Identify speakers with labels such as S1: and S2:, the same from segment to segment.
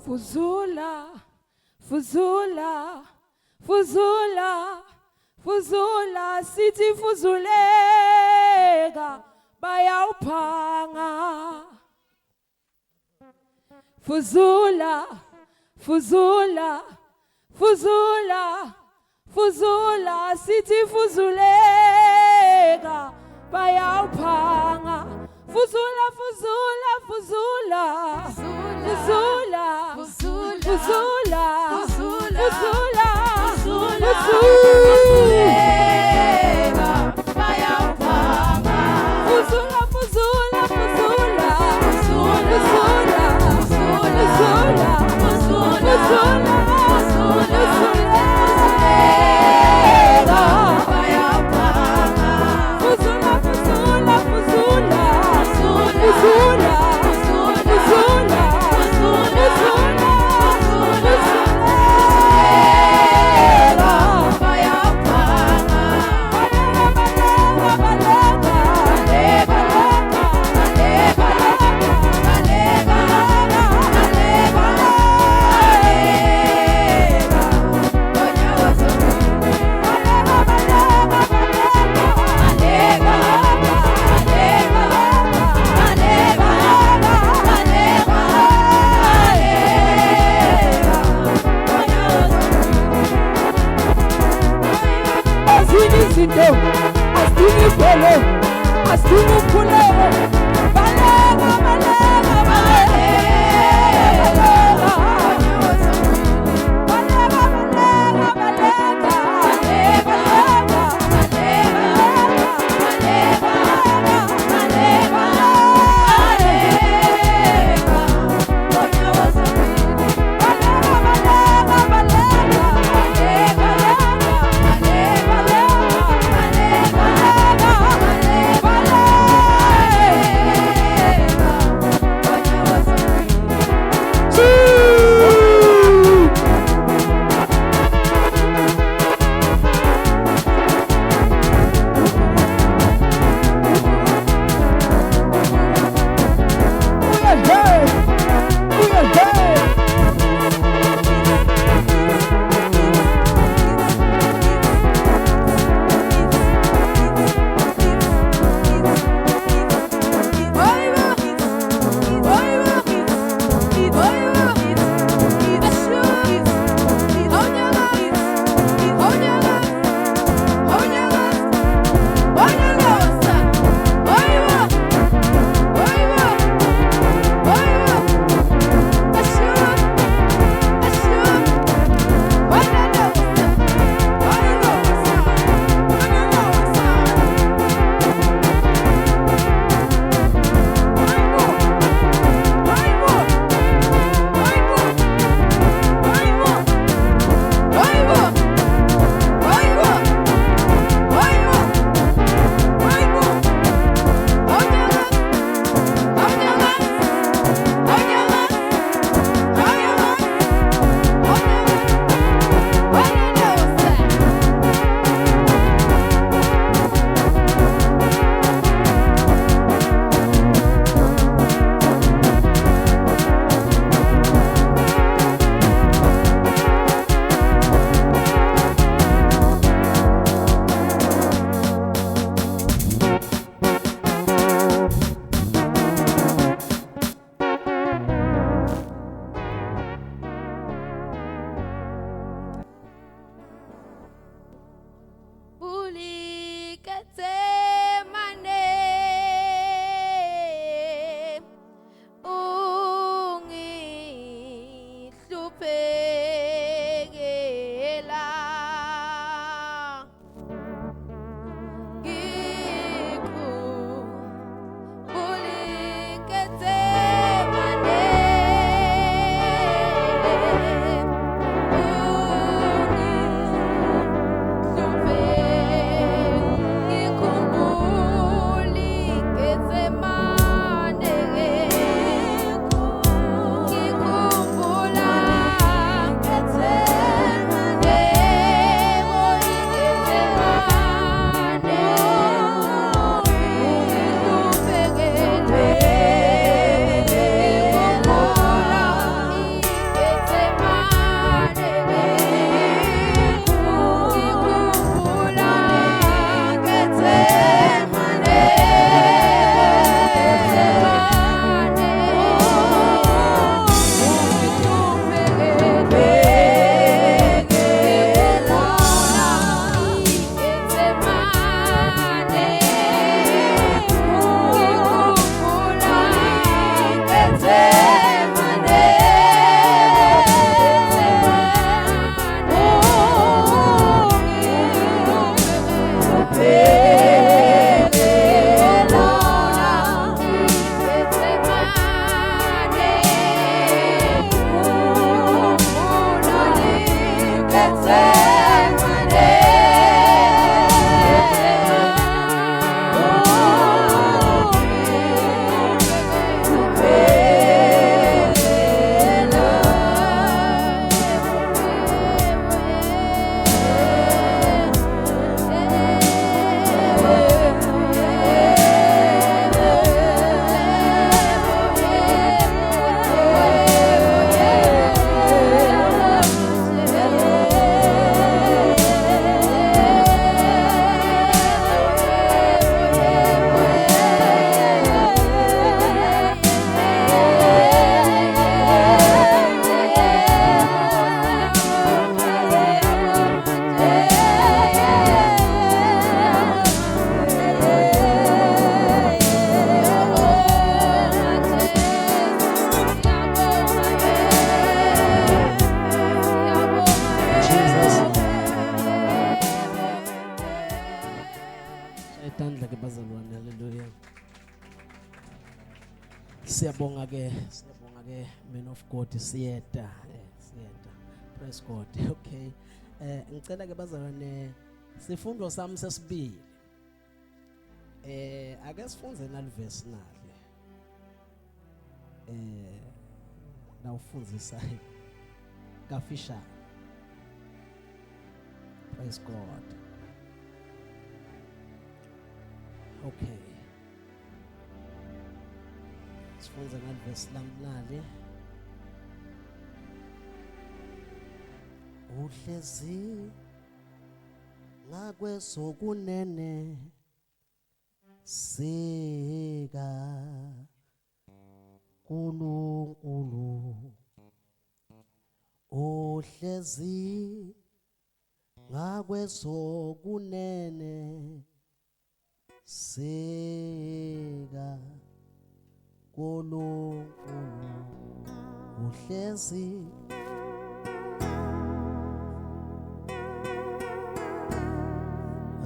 S1: Fuzula, fuzula, fuzula, fuzula, sithi fuzulega, bayawuphanga. Fuzula, fuzula, fuzula, fuzula, sithi fuzulega, bayawuphanga. Fuzula, fuzula, fuzula, fuzula, fuzula, fuzula, fuzula, fuzula, bayawuphanga. Fuzula, fuzula, fuzula, fuzula, fuzula, fuzula, fuzula,
S2: Siyabonga ke man of God siyeda. Praise God. Okay. Ngicela ke bazalwane sifundo sami sesibili. Ake sifunze nalivesi nale. Na ufundzisa kafisha. Praise God. Okay. Sifunze nalivesi nale. Uhlezi ngakwesokunene sika Nkulunkulu uhlezi ngakwesokunene sika Nkulunkulu uhlezi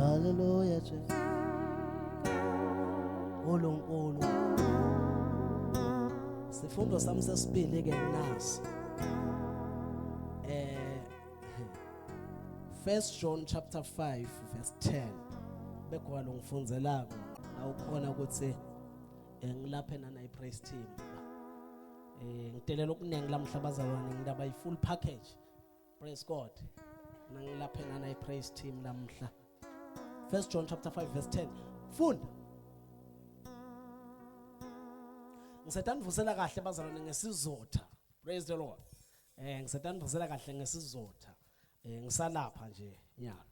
S2: Hallelujah, Jesus. Nkulunkulu. Sifundo sami sesibili ke nasi. 1 John chapter 5 verse 10. Bekho lo ngifunzelako awukhona ukuthi ngilaphe nana ipraise team. Ngitelela okuningi lamhla bazalwane ngindaba yi full package. Praise God. Ngilaphe nana ipraise team lamhla. 1 John chapter 5 verse 10. Funda. Ngisethandivusela kahle bazalwane ngesizotha. Praise the Lord. Ngisethandivusela kahle ngesizotha. Ngisalapha nje nyalo.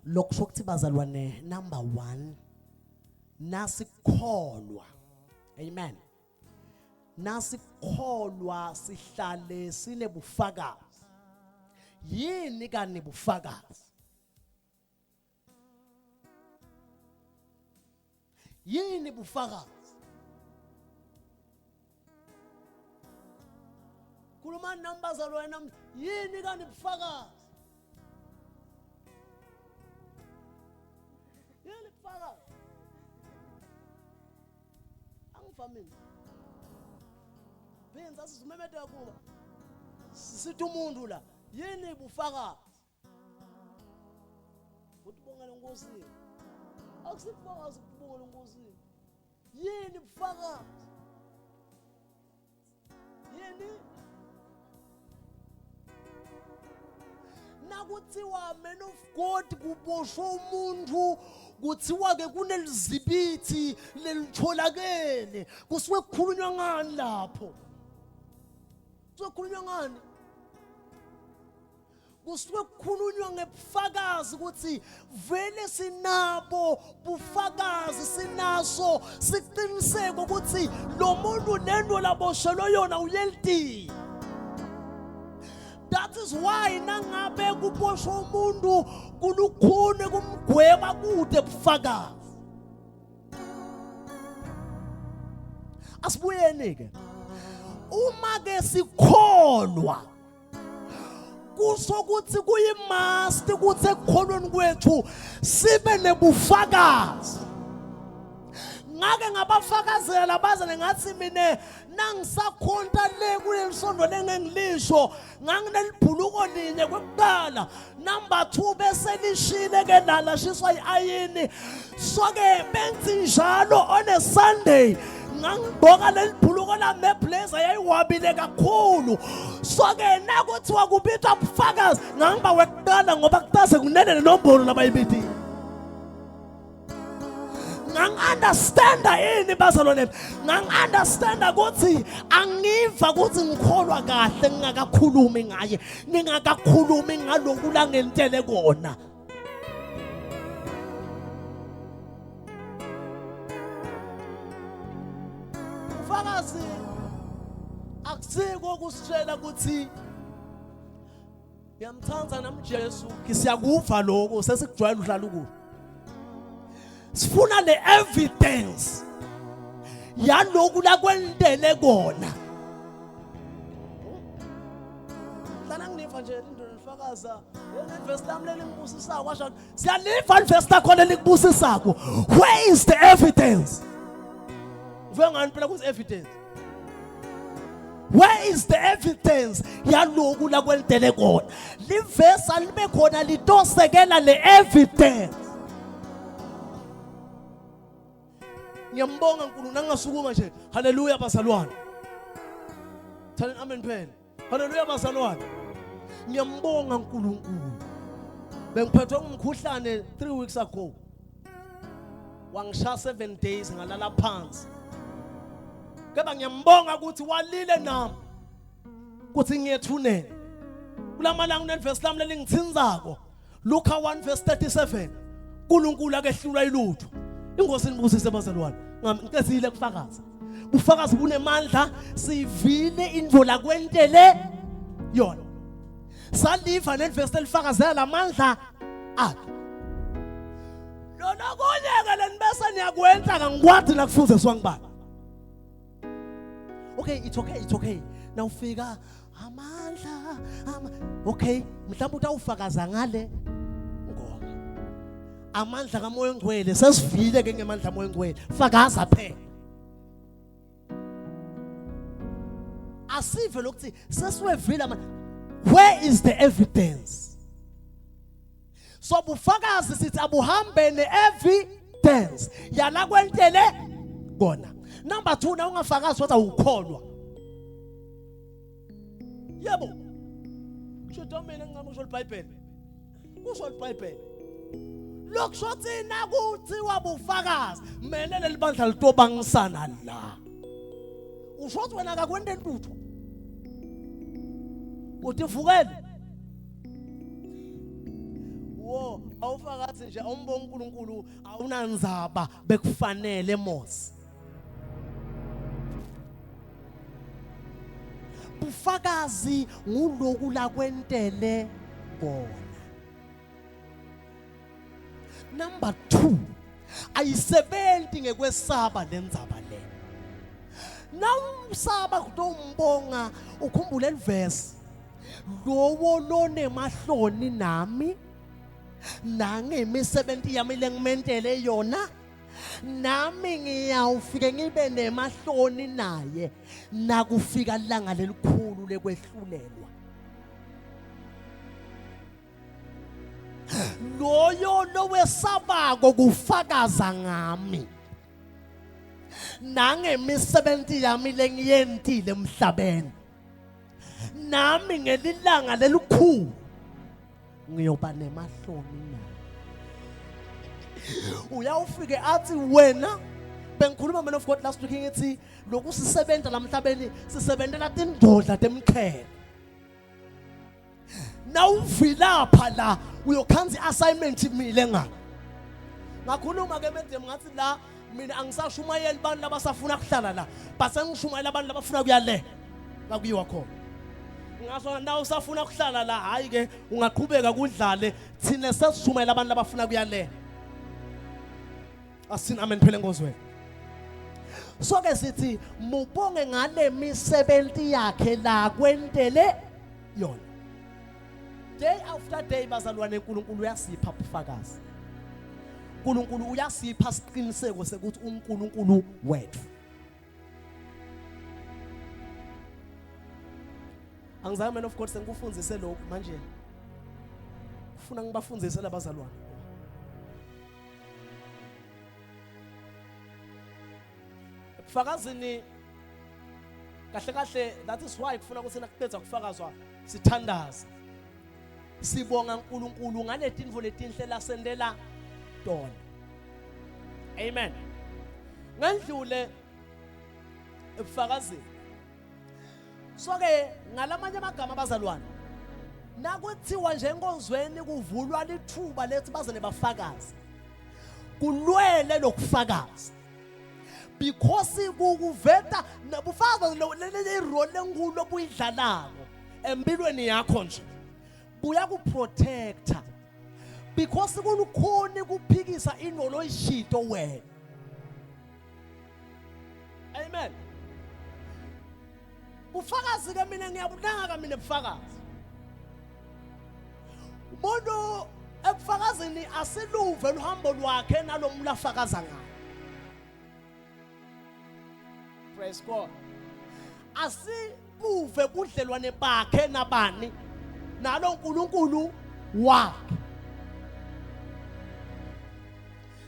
S2: Lokuthi bazalwane number 1 nasikholwa. Amen. Nasikholwa sihlale sinebufakazi. Yini kani bufakazi? Yini bufakazi? Kuluma namba zalwana yini kani bufakazi? Angifamile. Benza sizumemede kuba. Sithi umuntu la yini bufakazi? Utibonga lenkosi. Akusifakazi ukubonga lenkosi. Yini bufakazi? Yini? Nakuthiwa man of God kuboshwa umuntu kuthiwa ke kunelizibithi lelitholakele kusuke kukhulunywa ngani lapho? Kusuke kukhulunywa ngani? Kusuke kukhulunywa ngebufakazi ukuthi vele sinabo bufakazi sinaso siqiniseke ukuthi lo muntu lento laboshelwe yona uyelidini. That is why nangabe kuboshwa umuntu kulukhune kumgweba kude bufakazi. Asibuyeni ke. Uma ke sikholwa kusokuthi kuyimast ukuthi ekukholweni kwethu sibe nebufakazi. Ngake ngabafakazela bazane ngathi mina nangisakhonta le kulesondo lengengilisho nganginelibhuluko linye kwekuqala number 2 bese lishile ke nala shiswa iayini so ke benzi njalo on a Sunday ngangigqoka lelibhuluko lami neblazer yayiwabile kakhulu so ke nakuthiwa kubitwa bufakazi ngangiba wekuqala ngoba kutase kunene nenombolo labayibiti. Ngang-understanda yini bazalwane ngang-understanda ukuthi angiva ukuthi ngikholwa kahle ngingakakhulumi ngaye ngingakakhulumi ngalokhu la ngentele kona. Ufakazi akusiki kokusitshela ukuthi ngiyamthanda nami Jesu ngisiyakuva lokho sesikujwayela udlala ukudla sifuna le evidence yaloku la kwentele kona hlana nginiva nje into nifakaza verse lami lelingibusisako washo siyaliva verse lakho lelikubusisako where is the evidence ngivengani phela kuthi evidence where is the evidence yaloku la kwentele kona liverse alibe khona litosekela le evidence ngiyambonga uNkulunkulu nangasukuma nje haleluya bazalwane thani amen phela haleluya bazalwane ngiyambonga uNkulunkulu bengiphethwe ngumkhuhlane 3 weeks ago wangishaya 7 days ngalala phansi keba ngiyambonga ukuthi walile nami ukuthi ngiyethunene kulamalanga uneverse lami lelingithinzako Luka 1:37 uNkulunkulu akehlula ilutho ingosi nibusise bazalwane ngicezile kufakaza bufakazi bunemandla sivile indvola kwentele yona saliva neverse elifakazela lamandla akhe lona kunyeke lenibese niyakwenza ngangikwathi nakufuze swangibani okay it's okay now fika amandla okay mhlawumbe utawufakaza ngale ngoma amandla kamoya ongcwele sesivile ke ngemandla kamoya ongcwele fakaza phela asive lokuthi sesiwevile where is the evidence so bufakazi sithi abuhambe ne-evidence yala kwentele kona number 2 na ungafakazi wathi awukholwa yebo kusho mina ngicama kusho iBhayibheli kusho iBhayibheli lokushothi nakuthi wabufakazi melele libandla litobangisana la ushothi wena akakwente lutho utivukele wo awufakazi nje awumbonga uNkulunkulu awunanzaba bekufanele Mose bufakazi nguloku la kwentele bona number 2 ayisebenzi ngekwesaba lendzaba le nawumsaba kutombonga ukhumbule leverse lowo lone mahloni nami nangemisebenzi yami lengimentele yona nami ngiyawufike ngibe nemahloni naye nakufika ilanga lelikhulu lekwehlulelwa loyo lowesabako kufakaza ngami nangemisebenzi yami lengiyentile emhlabeni nami ngelilanga lelikhulu ngiyoba nemahloni naye uyawufike athi wena bengikhuluma man of God last week ngithi lokhu sisebenza lamhlabeni sisebenzela tindodla temkhele nawuvilapha la uyokhanza iassignment mile ngakhuluma ke manje ngathi la mina angisashumayeli abantu labasafuna kuhlala la base ngishumayela abantu labafuna kuyale ngakuyiwa khona ngaso nawe usafuna kuhlala la hayi ke ungaqhubeka kudlale thina sesishumayela abantu labafuna kuyale asina amen phela ngozweni so ke sithi mubonge ngale misebenzi yakhe la kwentele yona day after day bazalwane uNkulunkulu uyasipha ubufakazi uNkulunkulu uyasipha isiqiniseko sekuthi uNkulunkulu wethu angizama man of God sengikufunzise lokho manje ufuna ngibafunzise labazalwane fakazini kahle kahle that is why kufuna ukuthi nakuqedza kufakazwa sithandaza sibonga uNkulunkulu ngaletinvo letinhle lasendela tona amen ngandlule ebufakazini so ke ngalamanye amagama abazalwane nakuthiwa nje enkonzweni kuvulwa lithuba lethi bazane bafakazi kulwele lokufakaza because kuveta bufakazi le role enkulu obuyidlalako empilweni yakho nje buya kuprotector because kukhona kuphikisa into oyishito wena. Amen. Ufakazi ke mina ngiyabudanga ka mina bufakazi. Umuntu ebufakazini asiluve uhambo lwakhe nalomlafakaza ngayo. Praise God. Asibuve budlelwane bakhe nabani nalo uNkulunkulu wakhe.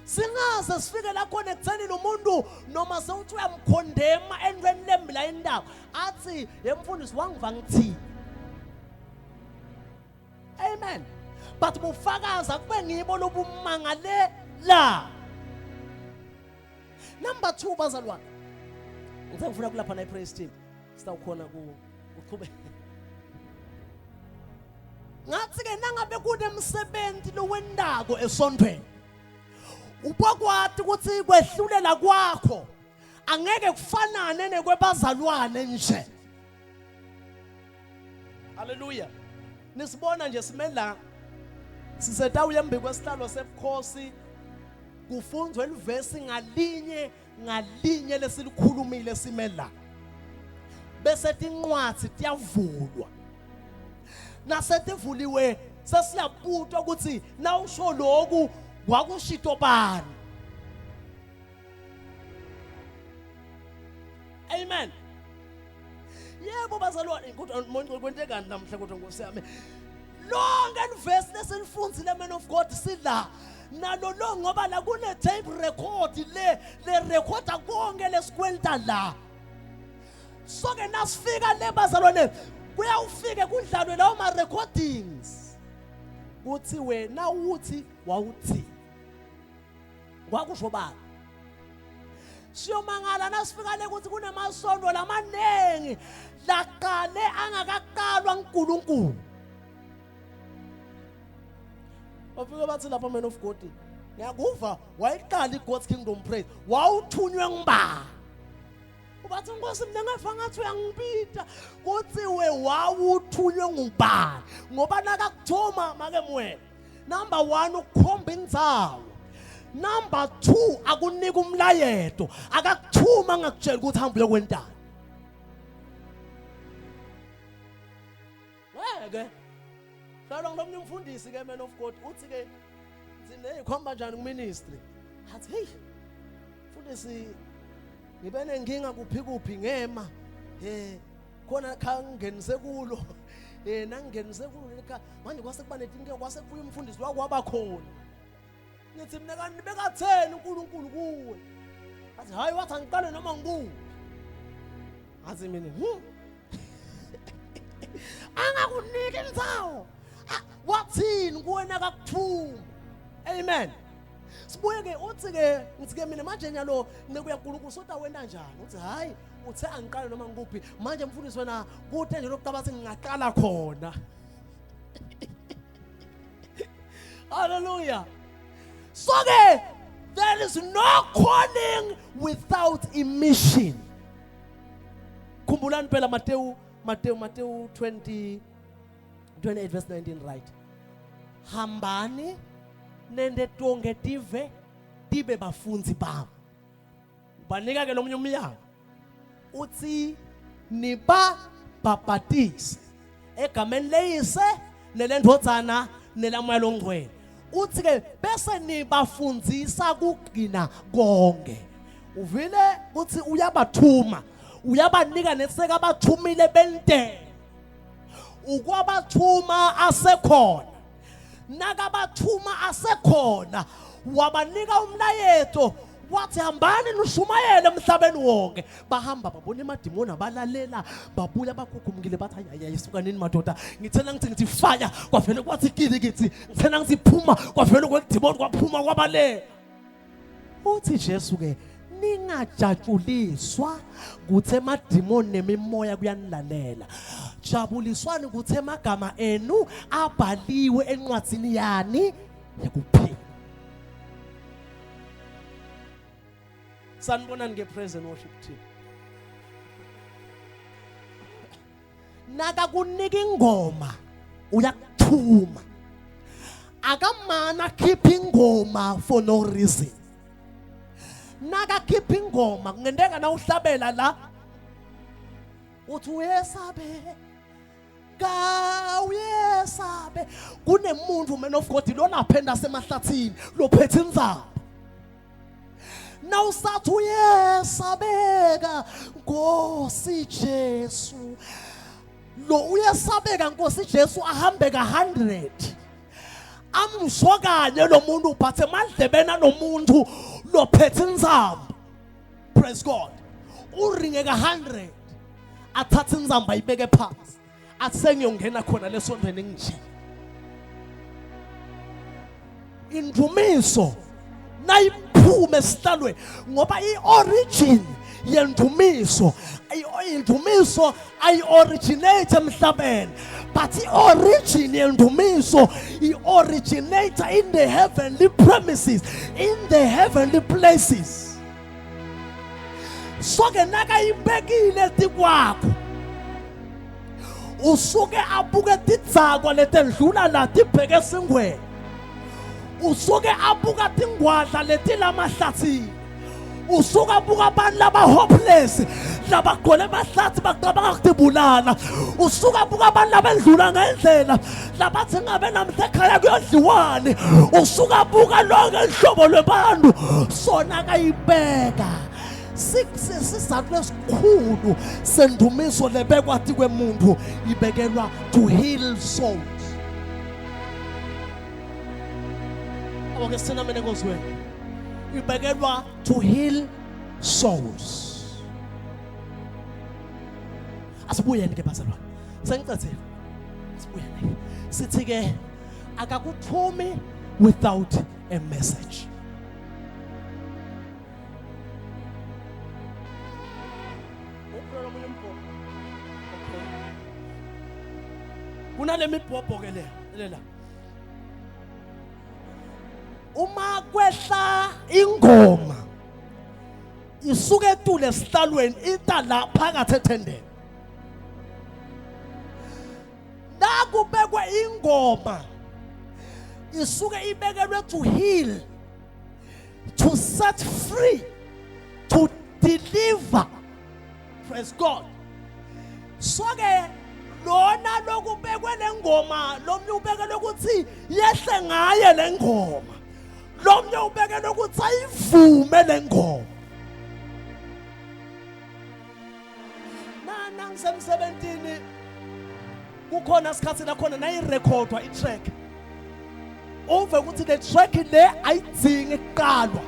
S2: Singaze sifike la khona ekutheni nomuntu noma sewuthi uyamkhondema endweni lembi la indaba athi yemfundisi wangiva ngithini. Amen. But bufakaza kube ngibo lobumangale la. Number 2 bazalwane. Ngifuna kulapha na praise team. Sitawukhona kuqhubeka. Ngathi ke nangabe kunemsebenzi lo wendako esontweni. Ubokwathi ukuthi kwehlulela kwakho angeke kufanane nekwebazalwane nje. Hallelujah. Nisibona nje simela siseta uyembi kwesihlalo sebukhosi kufundzwe elivesi ngalinye lesilikhulumile simela. Bese tinqwathi tiyavulwa. Nasetivuliwe sesiyabutwa ukuthi na usho lokhu wakushito bani. Amen. Yebo bazalwane kodwa umuntu kwente kanti namhla kodwa ngosiyami. Lonke elivesi lesilifundzile man of God sidla nalo lo ngoba la kune tape record le recorda konke lesikwenta la. So ke nasifika le bazalwane kuyawufike kudlalwe lawo ma recordings. Uthi wena uthi wawuthi. Kwakusho bani? Siyomangala nasifika le ukuthi kunemasondo lamanengi laqale angakaqalwa uNkulunkulu. Bafika bathi lapha man of God ngiyakuva wayiqala iGod's Kingdom Praise wawuthunywe ngibani. Ubathi Nkosi mina ngafa ngathi uyangibita kuthi we wawuthunywe ngubani ngoba nakakuthoma make mwena. Number 1 ukukhomba indzawo. Number 2 akunika umlayeto akakuthuma ngakutshela ukuthi hamba uyokwentana. Weke hlala ngomnye umfundisi ke man of God uthi ke sine ikhomba njani kuministry. Athi hey mfundisi ngibe nenkinga kuphi ngema khona khangenise kulo nangenise kulo leka manje kwase kuba netinkinga kwase kubuya umfundisi wakwaba khona. Nithi mina kanti bekatheni uNkulunkulu kuwe. Athi hayi wathi angiqale noma ngikuphi. Athi mina angakuniki indzawo. Wathini kuwena kakuthuma. Amen. Sibuye ke uthi ke ngithi ke mina manje nyalo ngikuya kuNkulunkulu soda wena njani. Uthi hayi uthe angiqale noma ngikuphi manje mfundisi wena kuthe nje lokuqabathi ngingaqala khona. Hallelujah. So there is no calling without emission. Kumbulani phela Matthew 28 verse 19 right. Hambani nende tonke tive tibe bafunzi bami. Banika ke lomunye umyalo. Uthi niba baptise egameni leyise nelendodzana nelamoya longcwele. Uthi ke bese nibafundzisa kugcina konke. Uvile uthi uyabathuma uyabanika neseka abathumile bente. Ukwabathuma asekhona nakabathuma asekhona wabanika umlayeto wathi hambani nishumayele emhlabeni wonke. Bahamba babona emadimoni abalalela babuya bakhukhumukile bathi hayi isuka nini madoda ngithena ngithi fire kwavele kwathi kili kithi ngithena ngithi phuma kwavele kwedimoni kwaphuma kwabalela. Uthi Jesu ke ningajatshuliswa kuthe emadimoni nemimoya kuyanilalela. Jabuliswani kuthe amagama enu abhaliwe encwadzini yani yekuphila. Sanibonani nge-praise and worship team. Naka kunika ingoma uyakuthuma. Akamana keep ingoma for no reason. Naka keep ingoma kungendeka na uhlabela la. Uthi uyesabe. Ka uyesabe. Kunemuntu man of God lona aphenda semahlathini lophethe inzaba. Now start uyesabeka Nkosi Jesu. Lo uyesabeka Nkosi Jesu ahambe ka100. Amsokanye lo muntu uphathe mandlebena nomuntu lophethe inzamba. Praise God. Uringe ka100. Athathe inzamba ibeke phansi. Athi sengiyongena khona lesondweni nginje. Indumiso nayiphume esihlalweni ngoba iorigin yendumiso indumiso ayi-originate emhlabeni but i-origin yendumiso i-originate in the heavenly premises, in the heavenly places. So-ke nakayibekile tikwakho usuke abuke tidzakwa letendlula la tibheke esingweni. Usuke abuka tingwadla letilamahlathi. Usuke abuka abantu laba hopeless labagcwele emahlathi baqabanga ukutibulala. Usuke abuka abantu labendlula ngendlela labathi ngabe namhla ekhaya kuyodliwane. Usuke abuka lonke ihlobo lwebantu sona kayibeka. Sisizathu lesikhulu sendumiso lebekwa ti kwemuntu ibekelwa to heal souls. Okay, sina mina ngozwe. Ibekelwa to heal souls. Asibuyeni ke bazalwane. Sengicethile. Asibuyeni. Sithi ke akakuthumi without a message. Kunale mibhobho ke lela. Uma kwehla ingoma isuke etule esihlalweni ita la phakathi ethendeni. La kubekwe ingoma isuke ibekelwe to heal, to set free, to deliver. Praise God. So-ke lona lokubekwe lengoma lomnye ubekelwe ukuthi yehle ngaye lengoma. Lomnye ubekelwe ukuthi ayivume lengoma. Nangisemsebentini kukhona isikhathi lakhona nayirekhodwa itrack. Uve ukuthi le track le ayidzingi kuqalwa.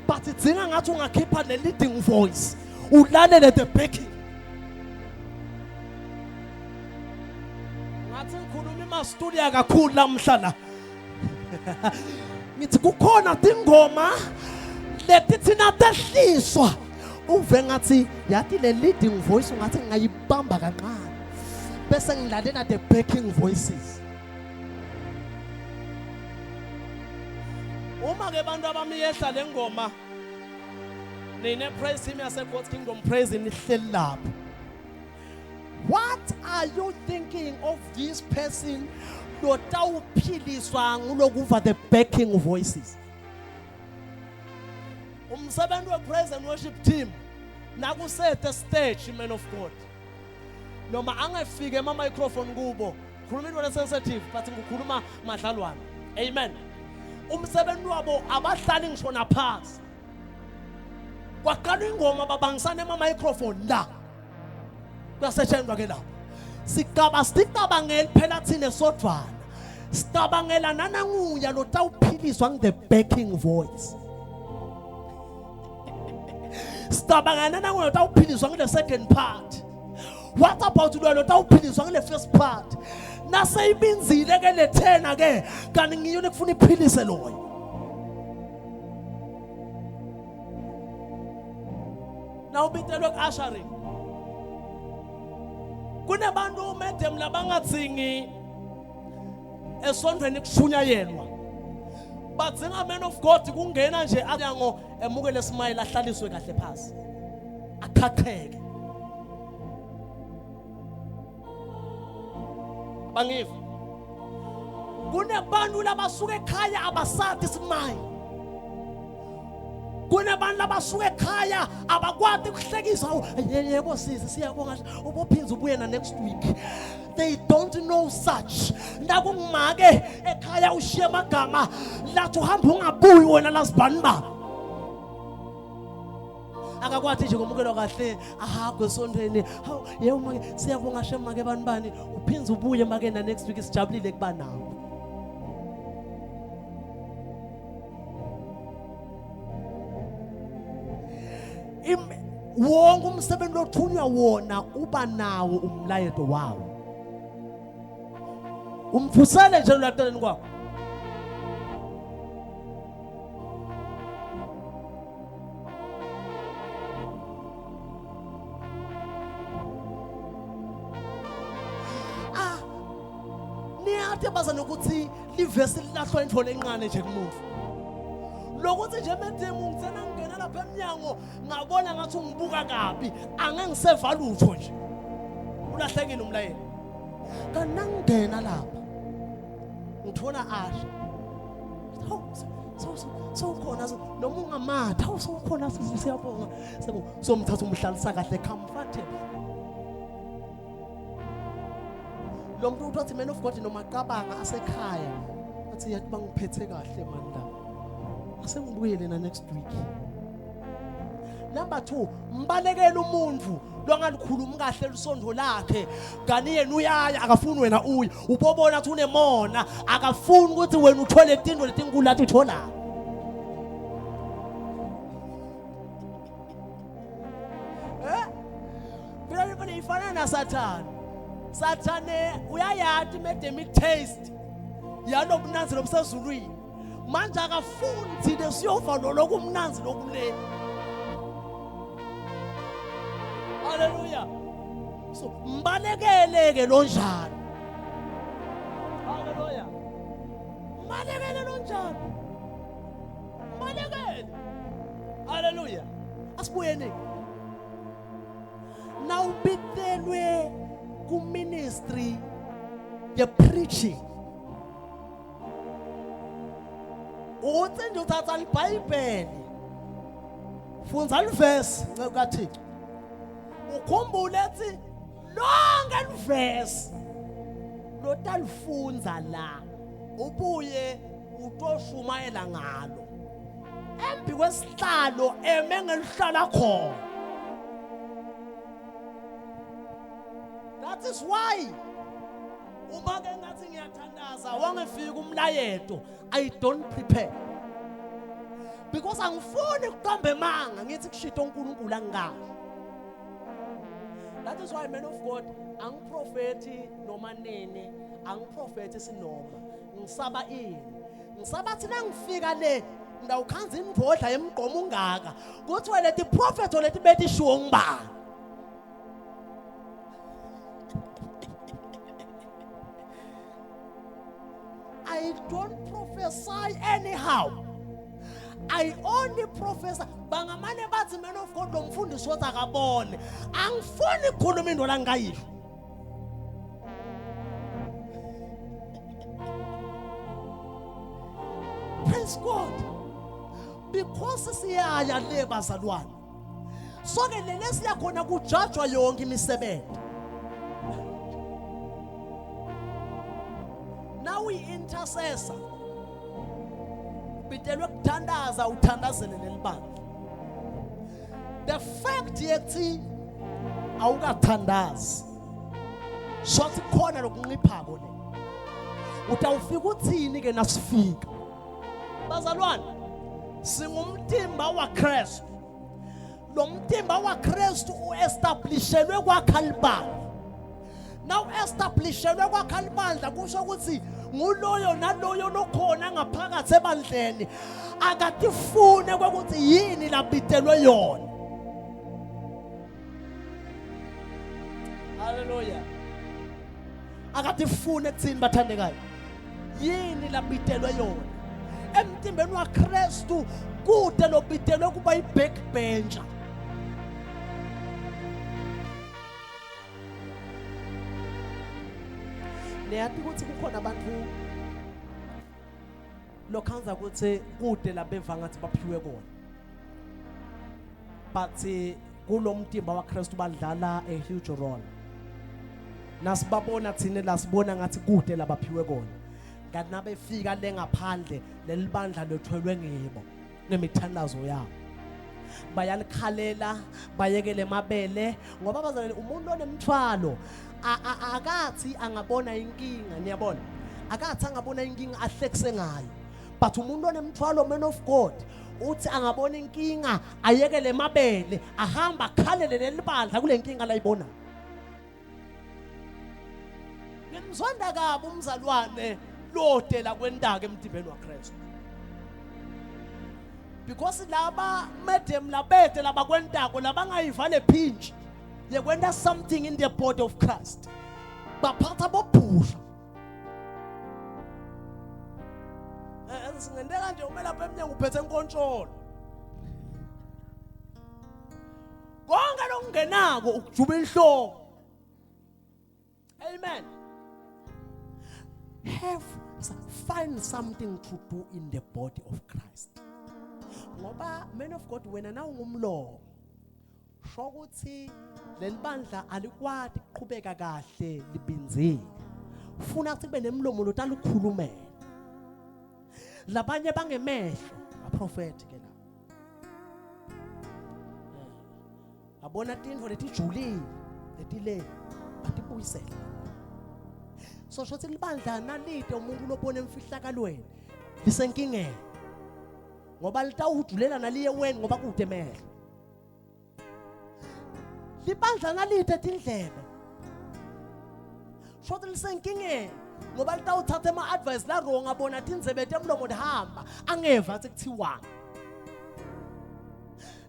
S2: But idzinga ngathi ungakhipha le leading voice. Ulalele the backing. Ngathi ngikhuluma ima-studio kakhulu lamhlala. Ngithi kukhona tingoma leti thina tehliswa. Uve ngathi yathi le leading voice ungathi ngayibamba kancane. Bese ngilalela the backing voices. Uma ke bantu abamiyehla lengoma nine praise team yase God's Kingdom praise nihleli lapho. What are you thinking of this person lotawuphiliswa ngulokuva the backing voices? Umsebenzi we praise and worship team nakusethe stage man of God. Noma angafike ema microphone kubo khuluma into sensitive but ngikhuluma madlalwane. Amen. Umsebenzi wabo abahlali ngisho naphansi. Kwaqala ingoma babangisana ema microphone la. Kuyasetshenzwa ke lapho. Sicabangela phela thina sodwana. Sicabangela nananguya lotawuphiliswa nge backing voice. Sicabangela nananguya lotawuphiliswa nge second part. What about lo lotawuphiliswa nge first part? Naseyibinzile ke le 10 ke kanti ngiyona kufuna iphilise loyo. Now bitelwe ku-ushering. Kunabantu medem labangatsingi esondweni kushunyayelwa. but singa man of God kungena nje ayango emukele smile ahlaliswe kahle phansi akhaqheke bangive kunebantu labasuka ekhaya abasathi smile kunebantu labasuka ekhaya abakwati ukuhlekisa yebo sisi siyabonga ubophinza ubuye na next week. They don't know such. Ndakungimake ekhaya ushiye amagama lathi uhamba ungabuyi wena lasibaniba akakwathi nje ngomukelwa kahle ahagwe esondweni yebo make siyabonga shema ke banibani uphinza ubuye make na next week sijabulile kuba nawo. Wonke umsebenzi othunywa wona uba nawo umlayeto wawo. Umfusele nje ulaceleni kwakho. Niyathi baza nokuthi livesi lilahlwa intfolo encane nje kumuntu. Lokuthi nje methemu ngitsena ngena lapha eminyango ngabona ngathi ungibuka kabi angeke ngiseva lutho nje. Ulahlekile umlayelo. Kanangena lapha ngithola asha so khona noma ungamatha so khona siyabonga so mthatha umhlalisa kahle comfortable lo muntu uthi man of God noma qabanga asekhaya athi yathi bangiphethe kahle manje la asengibuyele na next week. Number 2 mbalekela umuntu lo ngalikhuluma kahle lusondo lakhe ngani yena uyaya akafuni wena uye ubobona ukuthi unemona akafuni ukuthi wena uthole izinto letinkulu lathi uthola. Phela ifana na Sathane uyayathi medemic taste yalobunanzi lobusezulwini manje akafuni thina siyova lokumnanzi lokule. Hallelujah. So mbalekele ke lonjani. Hallelujah. Mbalekele lonjani. Mbalekele. Hallelujah. Asibuyeni. Now bitelwe ku ministry ye preaching. Uthi nje uthatha iBhayibheli. Funza iverse kaThixo. Ukhumbule ethi lonke livesi lotalifunza la ubuye utoshumayela ngalo embi kwesihlalo emengelihlala khona. That is why uma ke ngathi ngiyathandaza wangefika umlayeto I don't prepare because angifuni ukuqamba emanga ngithi kushito uNkulunkulu angazi. That is why man of God angiprofeti noma nene angiprofeti sinoma ngisaba ini ngisaba thina ngifika le ndawukhanza imbodla yemgqomo ungaka kuthiwa leti prophet leti bethi shuwo ngibani. I don't prophesy anyhow. I only prophesy. Bangamane bathi man of God lo mfundisi wathi akabone. Angifuni ukukhuluma into la ngayisho. Praise God. Because siyaya le bazalwane. So ke lele siya khona kujajwa yonke imisebenzi. Now we intercessor. Bitelwe kuthandaza uthandazele lelibandla. The fact yethi awukathandazi sothi khona lokunqiphako le utawufika uthini ke nasifika bazalwane singumtimba waKristu lo mtimba waKristu uestablishelwe kwaKhalibandla. Now establishelwe kwaKhalibandla kusho ukuthi nguloyo naloyo lokhona ngaphakathi ebandleni akatifune ukuthi yini labitelwe yona. Hallelujah. Akatifune kuthini bathandekayo yini labitelwe yona. emtimbeni waKristu kude lobidelwe kuba i-backbencher. Niyathi ukuthi kukhona abantu lokhanza ukuthi kude labeva ngathi baphiwe kona. But kulomtimba waKristu badlala a huge role. Nasibabona thina lasibona ngathi kude labaphiwe kona. Ngathi nabefika lengaphandle lelibandla lethwelwe ngibo nemithandazo yabo. Bayalikhalela bayekele mabele ngoba bazalwane umuntu onemthwalo akathi angabona inkinga niyabona. Akathi angabona inkinga ahlekise ngayo. But umuntu onemthwalo, man of God, uthi angabona inkinga ayekele mabele ahamba akhalele lelibandla kule nkinga la ibona. Ngimzonda kabi umzalwane lodela kwentaka emtimbeni waKristu. Because laba madam labete laba kwentako labangayiva lephinji yekwenta something in the body of Christ. Baphatha bophusha. Singendeka nje uma lapha eminyango uphethe inkontsholo. Konke lokungenako ukujuba inhloko. Amen. Find something to do in the body of Christ. Ngoba man of God wena na ungumlomo shokuthi lelibandla alikwadi kuqhubeka kahle libinzile. Ufuna ukuthi kube nemlomo lo talukhulumela. Labanye bangemehlo aprofeti ke la. Abona tindvo letijulile letile batibuyisele. So shothi libandla nalide umuntu lobona emfihlakalweni lisenkingeni. Ngoba litawujulela naliye weni ngoba kude emehlo. Libandla nalide tindlebe. Shothi lisenkingeni ngoba litawuthatha ama-advice la wrong abona tindzebe temlomo lihamba angeva athi kuthiwani.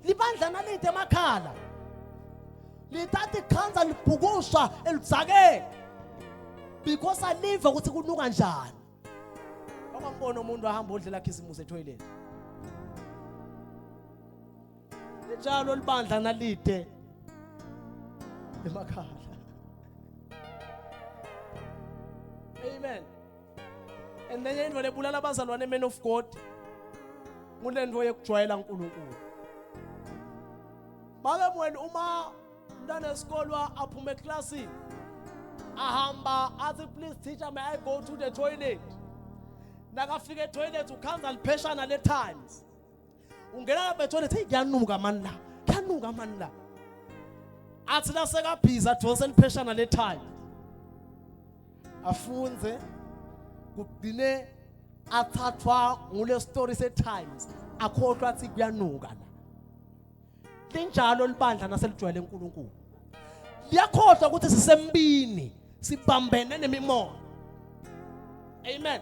S2: Libandla nalide emakhala lithatha ikhanza libhukusha elidzakeni because alive ukuthi kunuka njani. Akangibona umuntu ahamba odlela khisimusi etoilet. Njalo libandla nalide emakhala. Amen. And then into lebulala abazalwane men of God kulento yekujwayela uNkulunkulu. Make mwena uma mntana esikolo aphuma eklasini ahamba athi please teacher may I go to the toilet. Nakafika etoilet ukhanza lipheshana le times. Ungena lapha etoilet hey kuyanuka mani la. Kuyanuka mani la. Athi la sekabhiza donse lipheshana le times. Afunze kugcine athathwa ngule story se times akhohlwa athi kuyanuka la. Linjalo libandla naselujwayele uNkulunkulu. Liyakhohlwa ukuthi sisembini sibambene nemimoya. Amen.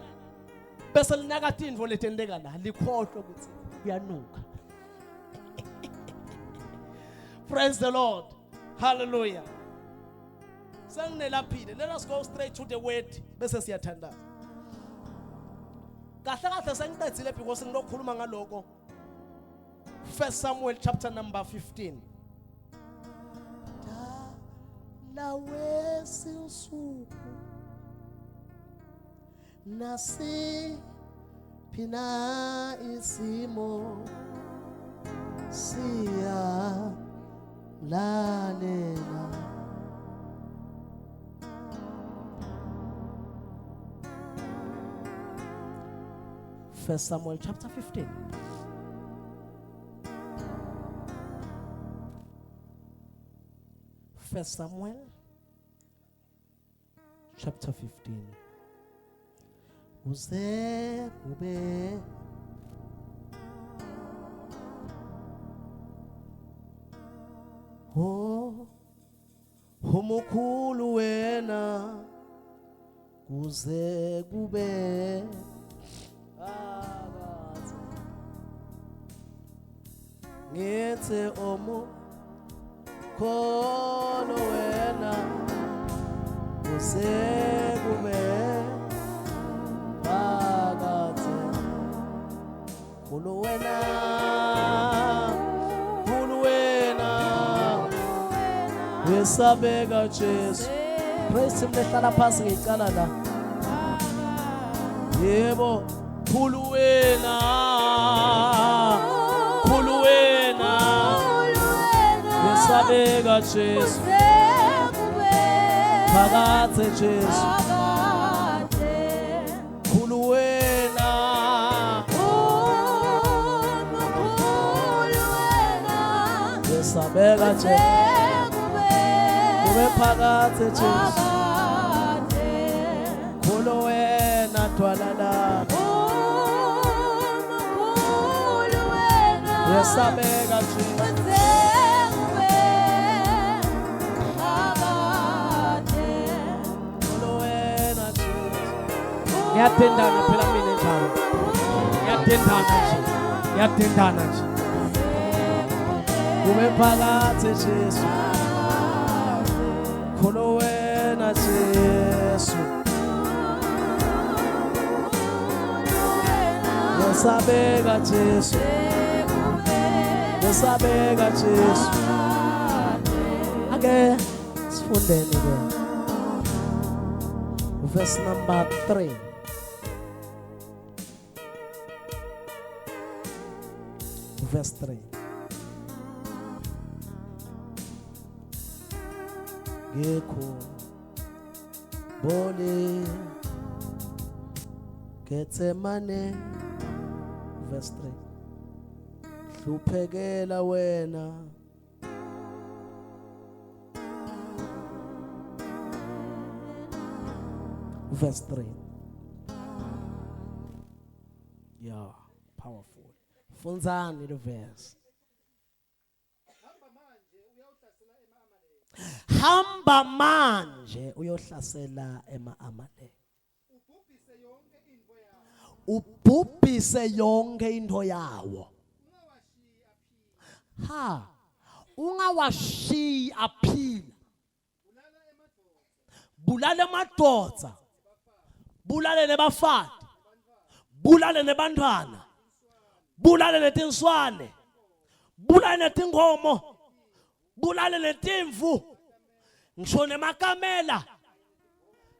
S2: Bese linaka tindvo letendeka la likhohlwa ukuthi kuyanuka. Praise the Lord. Hallelujah. Let us go straight to the word bese siyathandaza. Kahle kahle sengiqedile because ngilokhuluma ngaloko. 1 Samuel chapter number 15. La wesinsuku nasi pina isimo siya lalela. First Samuel chapter 15. First Samuel chapter 15. Uze ube umukhulu wena kuze kube ngithe kholo wena kuze kube phakathi Yesabeka Jesu. Praise him lehlala phansi ngicala la. Yebo, khulu wena. Khulu wena. Yesabeka Jesu. Phakathe Jesu. Khulu wena. Yesabeka Jesu. Ube phakathe Jesu. Khulu wena twalala. Yesabeka Jesu. Ngiyathendana phela mina njalo. Ngiyathendana nje. Ngiyathendana nje. Ube phakathi Jesu. Kholo wena Jesu. Yesabeka Jesu. Yesabeka Jesu. Ake sifundeni ke. Verse number 3. Verse 3. Geko boli Getsemane. Verse 3. Hluphekela wena. Verse 3. Yeah, powerful. Funzani the verse. Hamba manje uyohlasela ema-Amaleki. Ubhubhise yonke into yawo. Ha, ungawashiyi aphila. Bulale amadoda. Bulale nebafati. Bulale nebantwana. Bulale netinswane. Bulale netinkomo. Bulale netimvu. Ngisho nemakamela.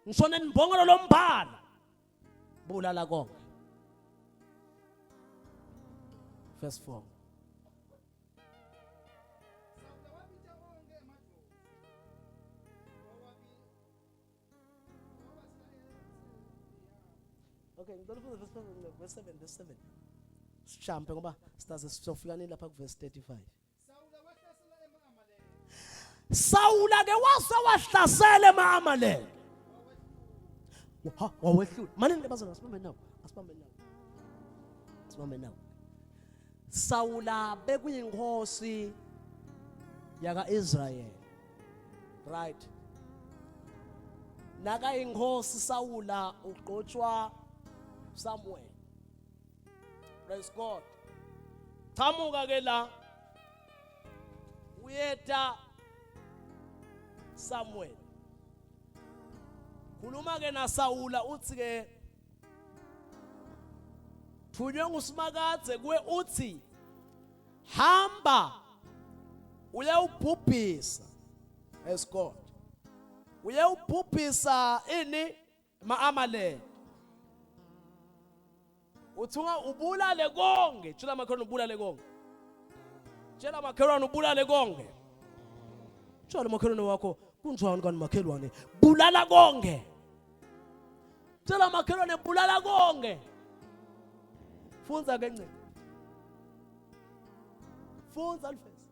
S2: Ngisho nembongolo lombala. Bulala konke. Verse 4. Okay, verse 7, verse 7. Shampe ngoba sitaze sofika lapha ku verse 35. Saula ke wasawahlasela ema-Amaleki. Wawehlula. Manini lebazana asibambe nawo. Asibambe nawo. Saula bekuyinkosi yaka Israel. Right. Naka inkosi Saula uqotshwa Samuel. Praise God. Thamuka ke la uyeta Samuel. Khuluma ke na Saula uthi ke thunywe ngusimakadze kuwe uthi hamba uyawubhubhisa. Praise God. Uyawubhubhisa ini ma-Amaleki. Uthunga ubulale konke. Tshela makhelwane ubulale konke. Tshela makhelwane ubulale konke. Tshela makhelwane wakho kunjani kani makhelwane? Bulala konke. Tshela makhelwane bulala konke. Funza ke ncane. Funza alfesi.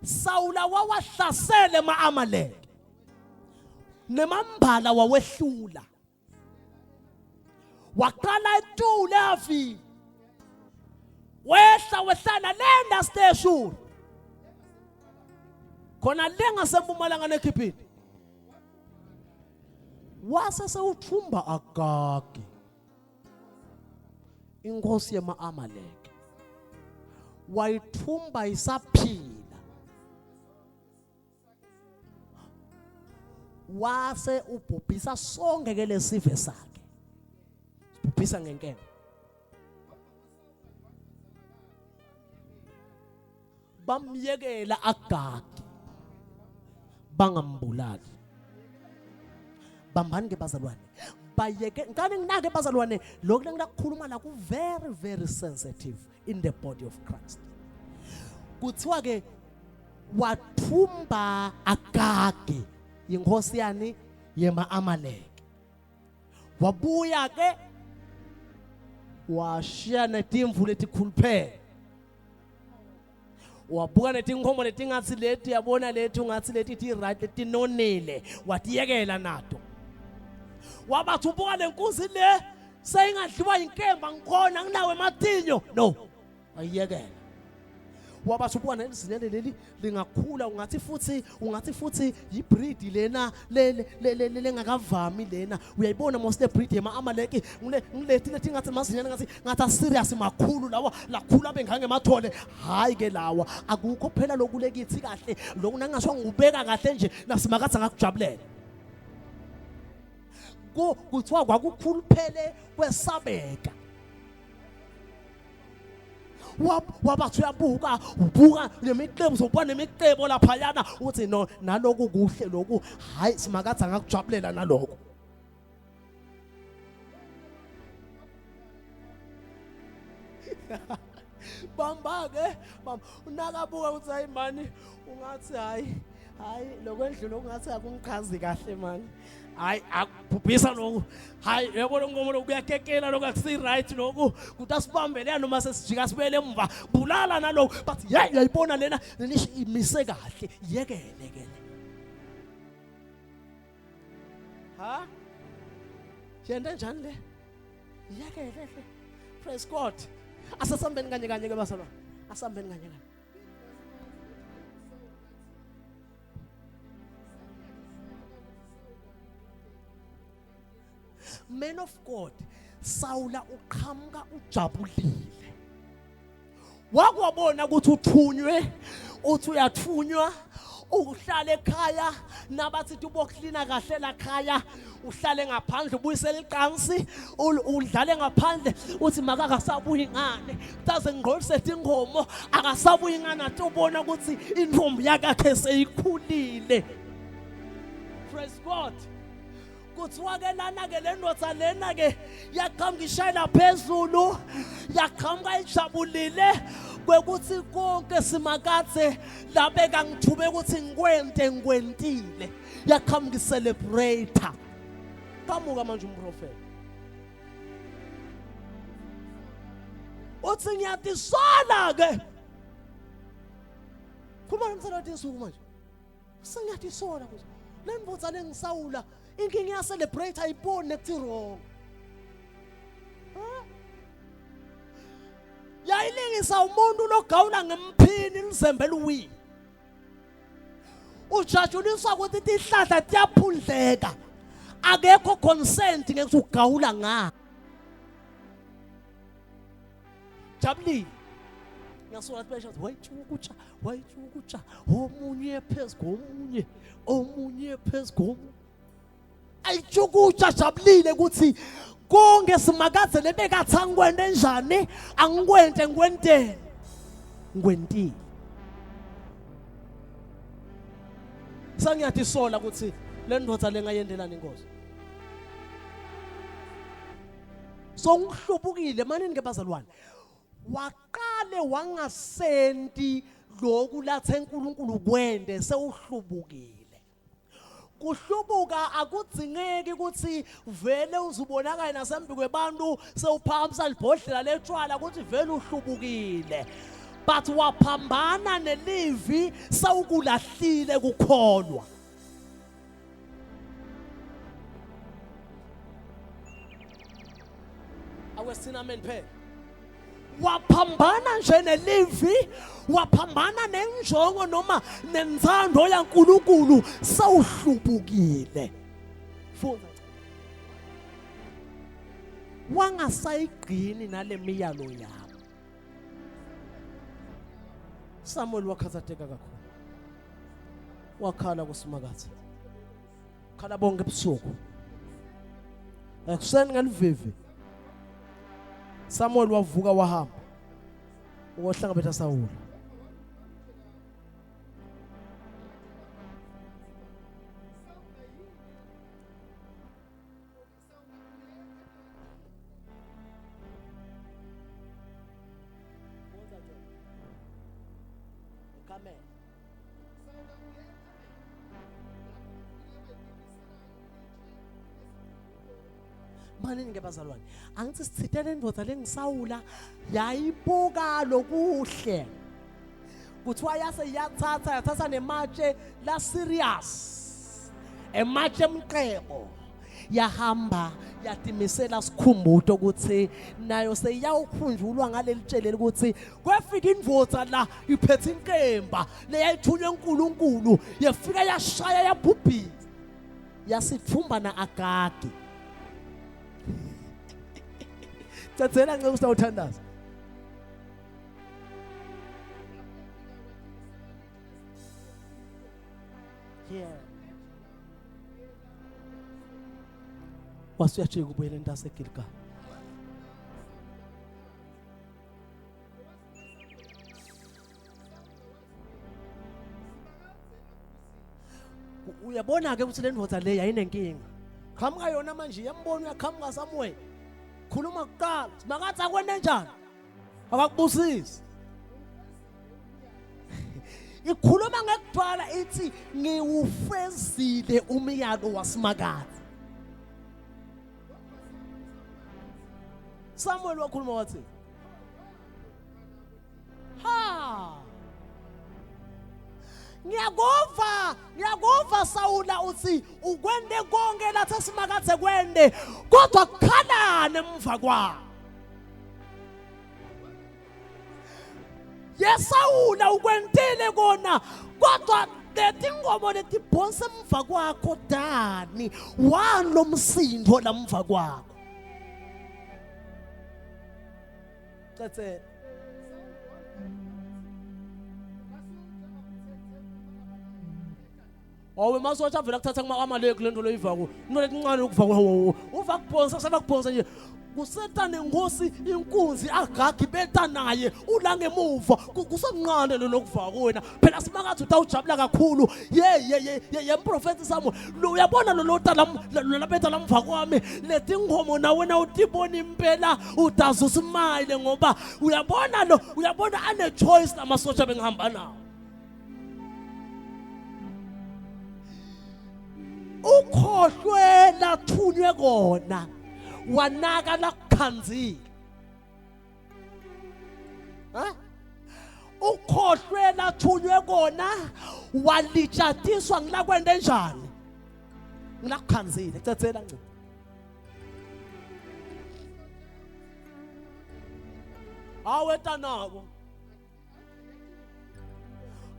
S2: Saula wawahlasela ema-Amaleki. Nemambala wawehlula. Waqala etule afi. Wehla wehlala lenda station. Khona lenga sempumalanga neGKPT. Wase sewuthumba Agagi. Inkosi yema-Amaleki. Wayithumba isaphila. Wase ubhubhisa sonke ke lesive sakhe. Ubhubhisa ngenkemba. Bamyekela Agagi. bangambulali. Bambani ke bazalwane. Bayeke ngane nginake bazalwane lokho engikukhuluma la ku very very sensitive in the body of Christ. Kuthiwa ke wathumba Agagi inkosi yani yema Amalek. Wabuya ke washiya netimvu letikhuluphele. Wabuka netinkomo letingathi leti yabona lethu ngathi leti ti right letinonile watiyekela nato. Wabathi ubuka lenkunzi le seyingadliwa inkemba ngikhona nginawe matinyo no ayiyekela. Wabathi ubuka nezinene leli lingakhula ungathi futhi yibreed lena lengakavami lena uyayibona most breed yema Amaleki ngilethi lethi ngathi mazinyane ngathi serious makhulu lawa lakhula abengange mathole hayi ke lawa akukho phela lokulekithi kahle lokhu nangasho ngubeka kahle nje nasimakathi ngakujabulela. Kuthiwa kwakukhuluphele kwesabeka. Wabathi ubuka nemiqebo uzobona nemiqebo lapha yana uthi no naloku kuhle lokhu hayi simakathi ngakujabulela naloko. Bamba ke unakabuka uthi hayi mani ungathi hayi lokwendlela ungathi akungichazi kahle mani. Hayi akubhubhisa lokho hayi yabona ngomo lokuyakekela lokho akusi right lokho kuthi asibambele noma sesijika sibele emva bulala nalokho but hey uyayibona lena imise kahle yekele ke ha yende njani le yekele praise God asasambeni kanye ke basalwa asambeni kanye. Man of God, Saula uqhamuka ujabulile. Wakwabona ukuthi uthunywe, uthi uyathunywa, uhlale ekhaya, nabathi uboklina kahle la khaya, uhlale ngaphandle ubuyisela iqansi, udlale ngaphandle, uthi makakasabuyi ngane, taze ngqolise ingomo, akasabuyi ngane athi ubona ukuthi intombi yakhe seyikhulile. Praise God. Kuthiwa ke lana ke lendoda lena ke yaqhamuka ishayela phezulu yaqhamuka ijabulile kwekuthi konke simakathe labeka ngithube ukuthi ngikwentile yaqhamuka celebrate. Qamuka manje umprofeti uthi ngiyatisola ke kuma umsalathi insuku manje sengiyatisola ukuthi lendoda lengisawula inkinga ya celebrate ayibone nethi wrong. Yayilingisa umuntu logawula ngemphini lizembela uwi. Ujajuliswa ukuthi ihlahla tiyaphundleka. Akekho consent ngeke ugawula nga. Jabulile. Ngasona phesha wayithukutsha omunye phezulu omunye phezulu. Ayithukutsha jabulile ukuthi konke simakathe lebekathi angikwente njani angikwente ngikwenteni ngikwentile. Sangiyathi sola ukuthi le ndoda lengayendelana inkosi. So ngihlubukile manini ke bazalwane. Waqale wangasenti lokhu lathe uNkulunkulu kwende sewuhlubukile. Kuhlubuka akudzingeki ukuthi vele uzubonakala nasembi kwebantu sewuphamisa libhodlela letshwala ukuthi vele uhlubukile. But waphambana nelivi sawukulahlile kukholwa. Awesina amen phela. Waphambana nje nelivi, waphambana nenjongo noma nenzando yaNkulunkulu sawuhlubukile. Funa wangasayigcini nale miyalo yakho. Samuel wakhathateka kakhulu. Wakhala kusimakathe. Khala bonke ebusuku. Ekuseni ngalivivi. Samuel wavuka wahamba. Ukohlanga betha Saul. Amen. Manini ke bazalwane, angithi sithithele indvodza lengisawula yayibuka lokuhle. Kuthiwa yase yathatha nematshe la serious. Ematshe emqebo. Yahamba yatimisela sikhumbuto ukuthi nayo seyawukhunjulwa ngaleli tsheleli ukuthi kwafika indvodza la iphethe inkemba leyayithunywe uNkulunkulu yafika yashaya yabhubhisa yasithumba na Agagi. Tsatsela nxa usawuthandaza. Yeah. Wasuyajika ubuyela entase eGilgal. Uyabona ke ukuthi le ndvodza le yayinenkinga. Qhamuka yona manje yambona uyaqhamuka Samuel. Khuluma kuqala, simangathi akwende njani? Akakubusisi. Ikhuluma ngekubhala ithi ngiwufezile umyalo wasimakazi. Samuel wakhuluma wathi, ha, ngiyakova Sawula uthi ukwende konke lathi simakathe kwende kodwa kukhalane emva kwa. Yesawula ukwentile kona kodwa letingomo letibhonse emva kwakho Dani walo msindo lamva kwakho. That's it. Owe masotsha vela kuthatha kumamaleki lento loyivako kunoletincane ukuvako uva kubhonsa sebakubhonsa nje kusetane ngosi inkunzi Agagi beta naye ula ngemuva kusemncane lo lokuvako wena phela simakathi utawujabula kakhulu ye mprofeti Samuel lo uyabona lo lotala laphetha lamva kwami letingomo na wena utibona impela utazi usimile ngoba uyabona ane choice lamasotsha bengihamba nawo. Ukhohlwe lathunywe kona wanaka lakukhanzile. Ukhohlwe lathunywe kona walitshatiswa ngilakwende njani ngilakukhanzile. Tsatsela ngci aweta nako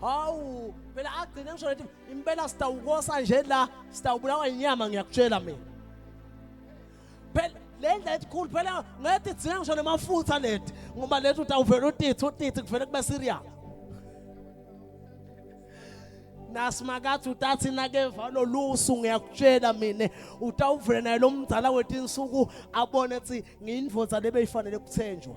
S2: hawu phela agcine ngisho lethi impela sitawukosa nje la sitawubulawa inyama ngiyakutshela mina. Phela le ndlela ekhulu phela ngathi dzina ngisho nemafutha lethi ngoba lethi utawuvela utithi kuvele kube serious. Nasimakathi utathi nakeva lo lusu ngiyakutshela mina utawuvela naye lo mdala wethu insuku abone ukuthi ngiyindvodza lebeyifanele ukuthenjwa.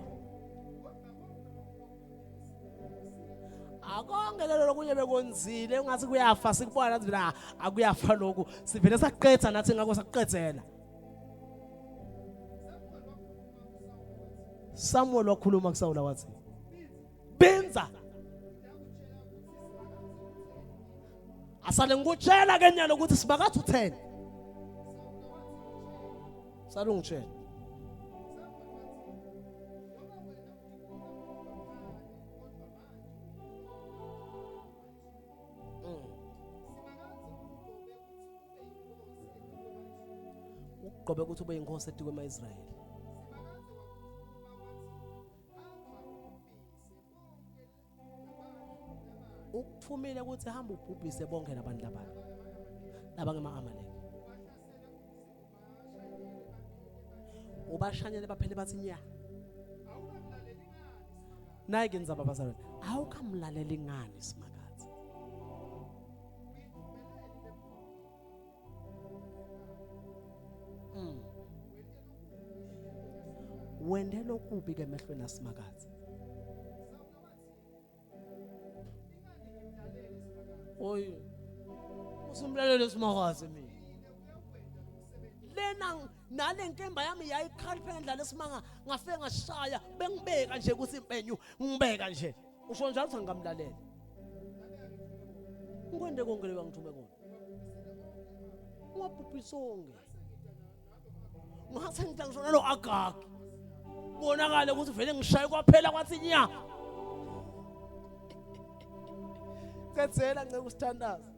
S2: Akonke lelo lokunye bekonzile ungathi kuyafa sikubona nathi la akuyafa lokhu sivele saqetha nathi ngakho saqedzela. Samuel wakhuluma kuSawula wathi benza asale ngikutshela ke nyalo ukuthi sibakathi u10 sale ngitshela qobe ukuthi ube inkosi etikwe ema-Israyeli. Ukuthumile ukuthi hamba ubhubhise bonke labantu labantu labangema-Amaleki ubashanyele baphele bathi nya naye ke nizaba bazalwane awukamlaleli ngani simakathi wende lokubi ke emehlweni asimakathi. Oy usumlalele simakathi mina lena nale nkemba yami yayikhaliphe endlala esimanga ngafike ngashaya bengibeka nje ukuthi impenyu ngibeka nje usho njalo ukuthi ngingamlalela Ngikwende konke le bangithume kona. Ungabhubhisonge. Ngase ngitangishona lo Agagi. Bonakala ukuthi vele ngishaye kwaphela kwathi nya. Ngenzela ngeke usithandaze.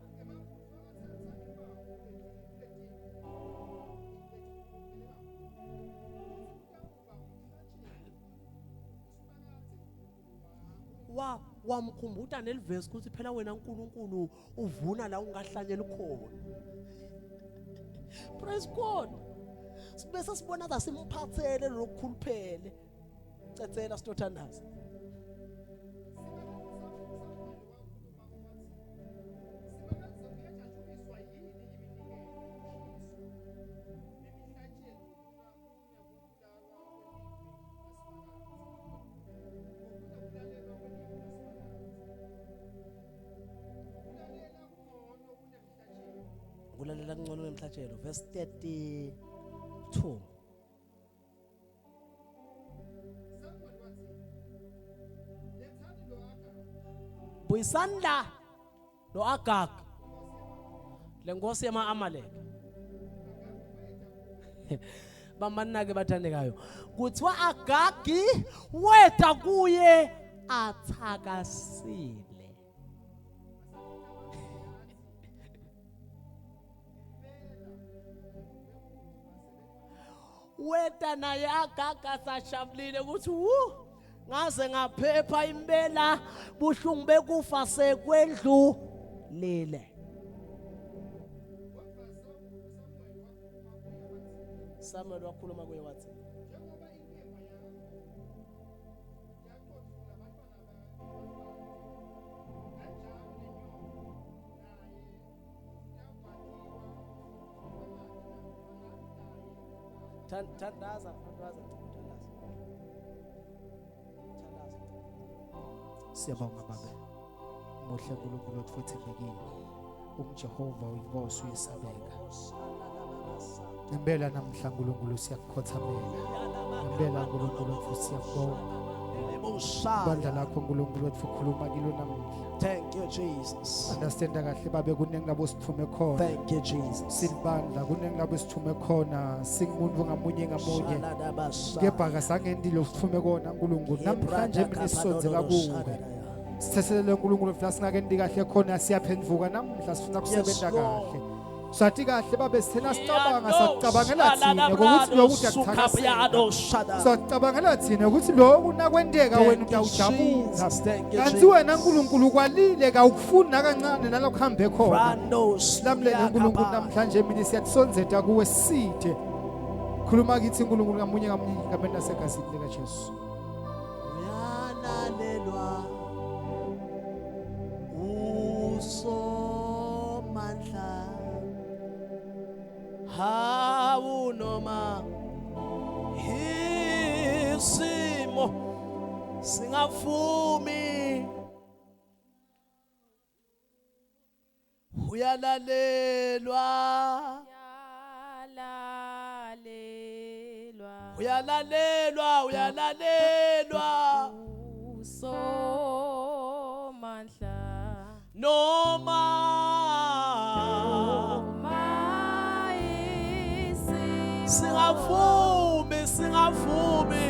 S2: Wamkhumbuta nelivesi ukuthi phela wena uNkulunkulu uvuna la ungahlanyela khona. Praise God. Sibese sibona ukuthi simphathele lokukhuluphele. Cecela sitothandaza. Kulalela kungcono nemhlatshelo verse 32. Buyisanda lo Agagi lenkosi yama-Amaleki bamanake bathandekayo kuthiwa Agagi weta kuye athakasile. Weta naye Agagi asajabulile ukuthi ngaze ngaphepha impela buhlungu bekufa sekwendlulile. Samuel wakhuluma kuye wathi Tandaza.
S3: Siyabonga Baba. Muhle uNkulunkulu wethu othembekile. UJehova uyinkosi uyesabeka. Ngempela namhla uNkulunkulu siyakukhothamela. Ngempela uNkulunkulu wethu siyabonga. Bandla lakho uNkulunkulu wethu ukhuluma kilo namuhla.
S2: Thank you Jesus.
S3: Understanda kahle babe kunenge labo siphume khona.
S2: Thank you Jesus.
S3: Silibandla kunenge labo sithume khona singumuntu ngamunye ngamunye. Kepha sangendilo sithume kona uNkulunkulu namhlanje mina sisonzeka kuwe. Sithethelele uNkulunkulu futhi singakendi kahle khona siyaphendvuka namhla sifuna kusebenza kahle. Sathi kahle babe sithena sicabanga sacabangela thina ukuthi lokuthi akuthakasela. Sacabangela thina ukuthi lokhu nakwendeka wena utawujabula. Kanti wena uNkulunkulu kwalile kawukufuna kancane nalokho hambe khona. Silamlele uNkulunkulu namhlanje mina siyatisonzeta kuwe sithe. Khuluma kithi uNkulunkulu ngamunye ngamunye ngameni nasegazini lika Jesu.
S2: Uyalalelwa usomandla hawu noma isimo singavumi uyalalelwa
S1: usomandla
S2: noma singavumi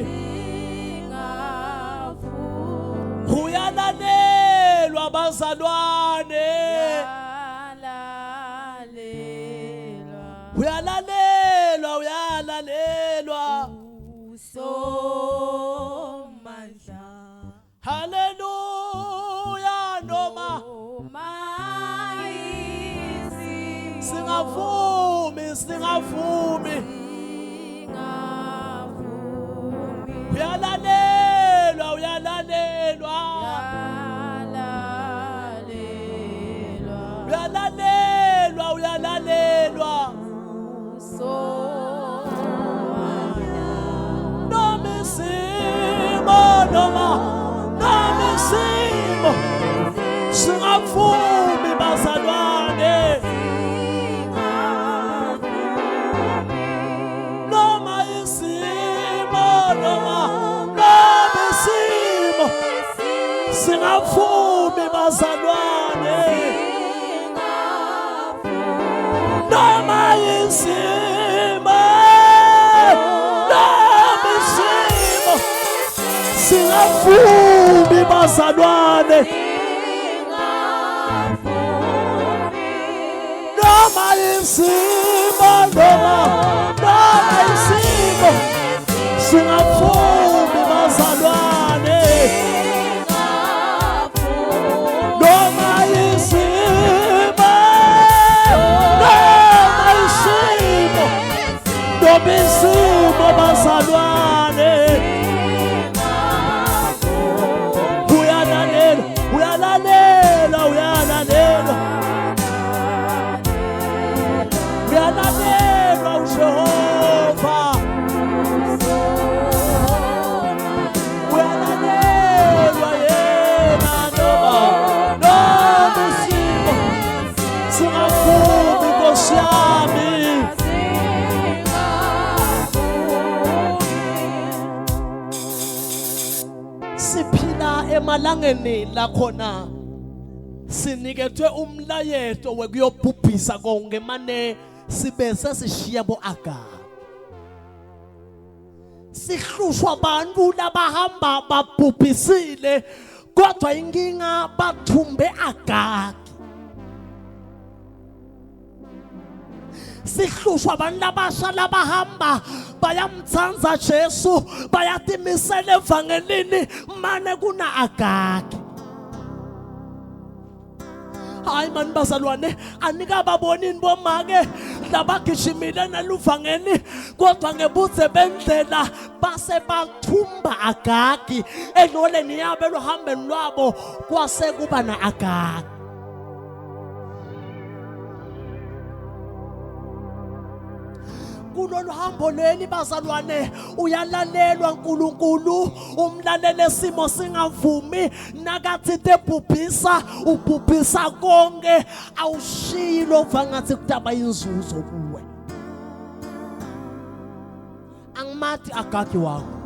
S2: uyalalelwa bazalwane uyalalelwa
S1: usomandla
S2: haleluya noma singavumi uyalalelwa noma isimo singavumi bazalwane noma isimo singavumi bazalwane isimo noma isimo singavumi bazalwane noma isimo noma isimo singavumi bazalwane noma isimo Dobisimo bazalwane uyalalela uyalalela uyalalela uyalalela uJehova uyalalelwa yena noma isimo singavumi Nkosi yami siphila emalangeni la khona sinikethwe umlayeto wekuyobhubhisa konke mane sibe sesishiya boAgagi sihlushwa abantu labahamba babhubhisile kodwa inkinga bathumbe Agagi sihlushwa abantu labasha labahamba bayamthanza Jesu bayatimisela evangelini mane kuna Agagi hayi mani bazalwane anika babonini bomake labagijimile neluvangeni kodwa ngebuze bendlela base bathumba Agagi enoleni yabo lohambeni lwabo kwase kuba na Agagi kulolu hambo leli bazalwane uyalalelwa uNkulunkulu umlalele simo singavumi nakathi tebhubhisa ubhubhisa konke awushilo vangathi kutaba inzuzo kuwe angimati Agagi wakho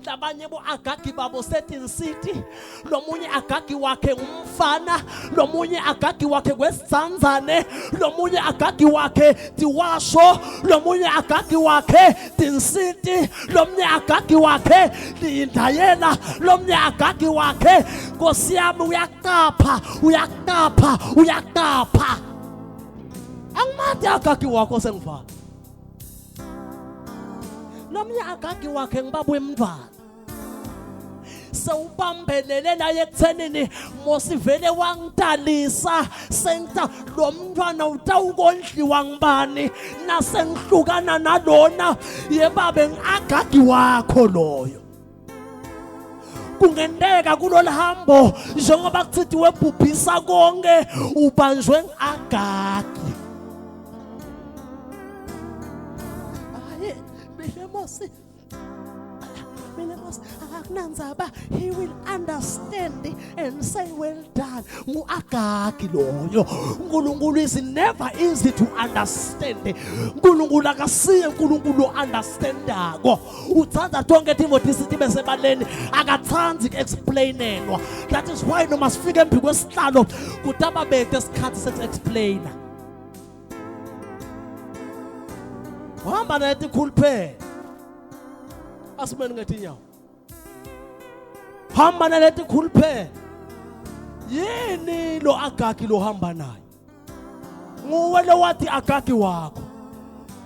S2: labanye boAgagi babo setting city lomunye Agagi wakhe ngumfana lomunye Agagi wakhe kwesizanzane lomunye Agagi wakhe tiwasho lomunye Agagi wakhe tincity lomunye Agagi wakhe indayela lomunye Agagi wakhe Nkosi yami uyaqapha angimati Agagi wakho sengifana lomunye Agagi wakhe ngibabuye emntwana sewubambelele la ekuthenini mosivele wangidalisa senta lo mntwana utawukondliwa ngibani nasengihlukana nalona yebabe ngiAgagi wakho loyo kungenteka kulolu hambo njengoba kuthi webhubhisa konke ubanjwe ngiAgagi hayi bilemosi he will understand and say well done ngu-Agagi loyo uNkulunkulu is never easy to understand uNkulunkulu akasiye uNkulunkulu understandako uthanda tonke Timothy sithi besebaleni akathanzi explainelwa that is why noma sifike emphi kwesihlalo kutaba bethe isikhathi seku-explaina uhamba nathi khuluphe asimeni ngethi nyawo hamba nalethi khuluphe yini lo Agagi lo hamba naye nguwe lo wathi Agagi wakho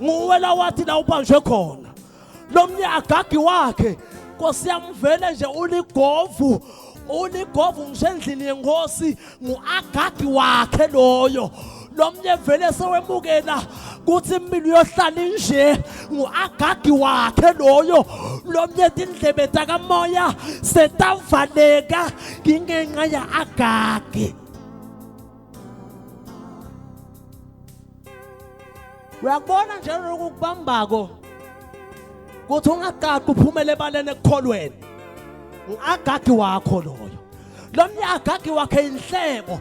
S2: nguwe lo wathi la ubanjwe khona lomnye Agagi wakhe Nkosi yamvele nje uligovu ngishendlini yenkosi nguAgagi wakhe loyo lomnye vele sewemukela kuthi impilo yohlala nje nguAgagi wakhe loyo lomnye tindlebe takamoya setavaleka ngingenxa yaAgagi uyakubona nje lokubambako kuthi ungagagi uphumele ebaleni ekukholweni nguAgagi wakho loyo lomnye Agagi wakhe inhlebo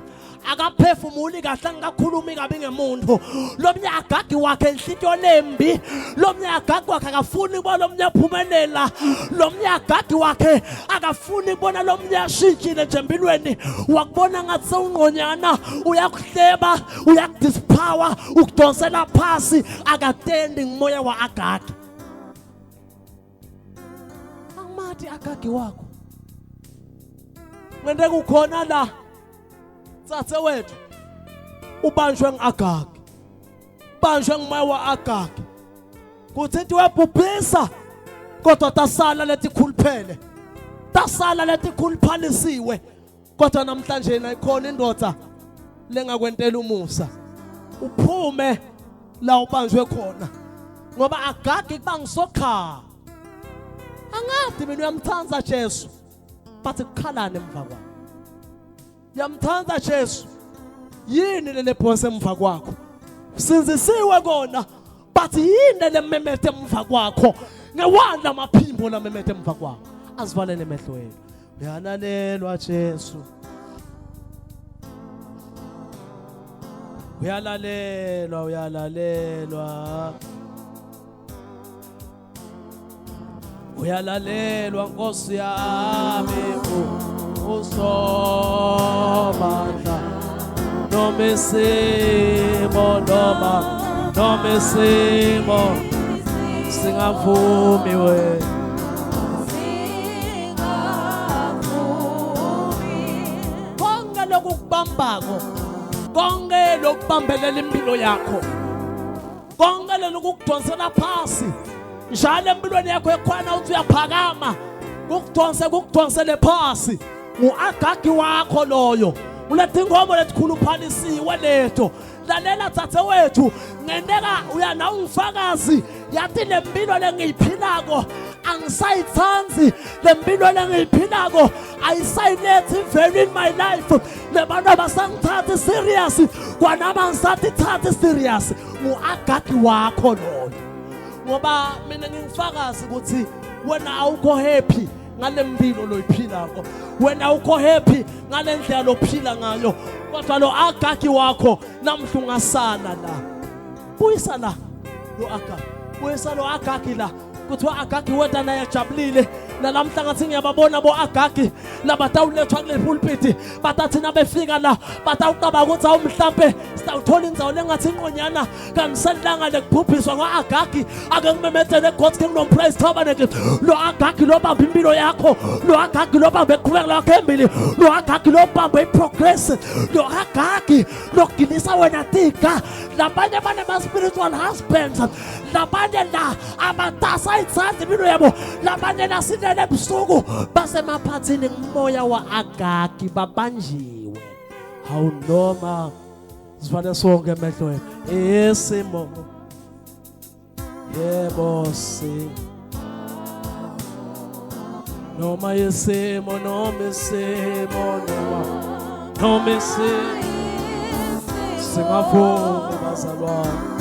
S2: akaphefumuli kahle ngikakhulumi kabi ngemuntu lomnye agagi wakhe inhlityo lembi lomnye agagi wakhe akafuni ukubona lomnye aphumelela lomnye agagi wakhe akafuni ukubona lomnye ashintshile nje empilweni wakubona ngathi sewungqonyana uyakuhleba uyakudispower ukudonsela phasi akatendi ngimoya wa agagi angamathi agagi wakho ngende kukhona la tsatse wethu ubanjwe ngiagagi banjwe ngimoya wa agagi kuthi into webhubhisa kodwa tasala letikhuluphele tasala letikhuluphalisiwe kodwa namhlanje nayikhona indoda lengakwentela umusa uphume la ubanjwe khona ngoba agagi kuba ngisokha angadi mina uyamthanda Jesu but ukhalane emva kwakho yamthanda Jesu yini lele phose emva kwakho sinzisiwe kona but yini lememete emva kwakho ngewanda amaphimbo lamemete emva kwakho asivalele emehlo ethu uyalalelwa Jesu uyalalelwa uyalalelwa uyalalelwa Nkosi yami usobandla noma isimo noma isimo singavumi we konke lokukubambako konke lokubambelela impilo yakho konke lokukudonsela phasi njalo empilweni yakho ekhona uthi uyaphakama kukudonsele phasi uagagi wakho loyo ulethe ingomo letikhuluphalisiwe leto lalela tsatse wethu ngendeka uyana ungifakazi yathi lempilo lengiyiphilako angisayithanzi lempilo lengiyiphilako ayisayilethi value in my life lebantu abasangithatha serious kwanama ngisathatha serious uagagi wakho loyo ngoba mina ngingifakazi ukuthi wena awukho happy ngale mpilo loyiphilako wena awukho happy ngale ndlela lophila ngayo kodwa lo agagi wakho namhla ungasala la buyisa la lo agagi buyisa lo agagi la kuthiwa agagi wena naye ajabulile nalamhla ngathi ngiyababona bo agagi labatawulethwa kule pulpit batathina befika la batawuqaba ukuthi awumhlambe sitawuthola indzawo lengathi inqonyana kangiselanga lekubhubhiswa ngaagagi ake ngimemethele God ke nginopraise tabernacle lo agagi lo bamba impilo yakho lo agagi lo bamba eqhubeka lakho embili lo agagi lo bamba iprogress lo agagi lo ginisa wena tika labanye bana spiritual husbands labanye la abatasa itsandi impilo yabo labanye la ebusuku basemaphathini ngimoya wa agagi babanjiwe hawu noma sivale sonke emehlo ethu isimo yebo si noma isimo singavumi bazalwane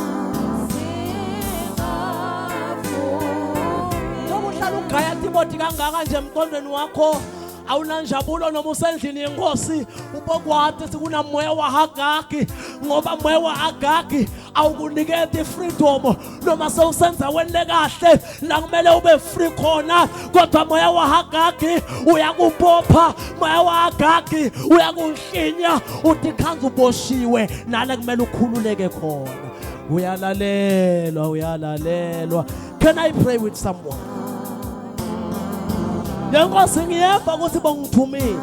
S2: ugaya Timothy kangaka nje emqondweni wakho awunanjabulo noma usendlini yenkosi ubokwathi sikunamoya waagagi ngoba moya waagagi awukunikeza freedom noma sewusenza wena kahle la kumele ube free khona kodwa moya waagagi uyakubopha moya waagagi uyakuhlinya uthi khanza uboshiwe nala kumele ukhululeke khona uyalalelwa can I pray with someone yenkosi ngiyeva ukuthi bongithumile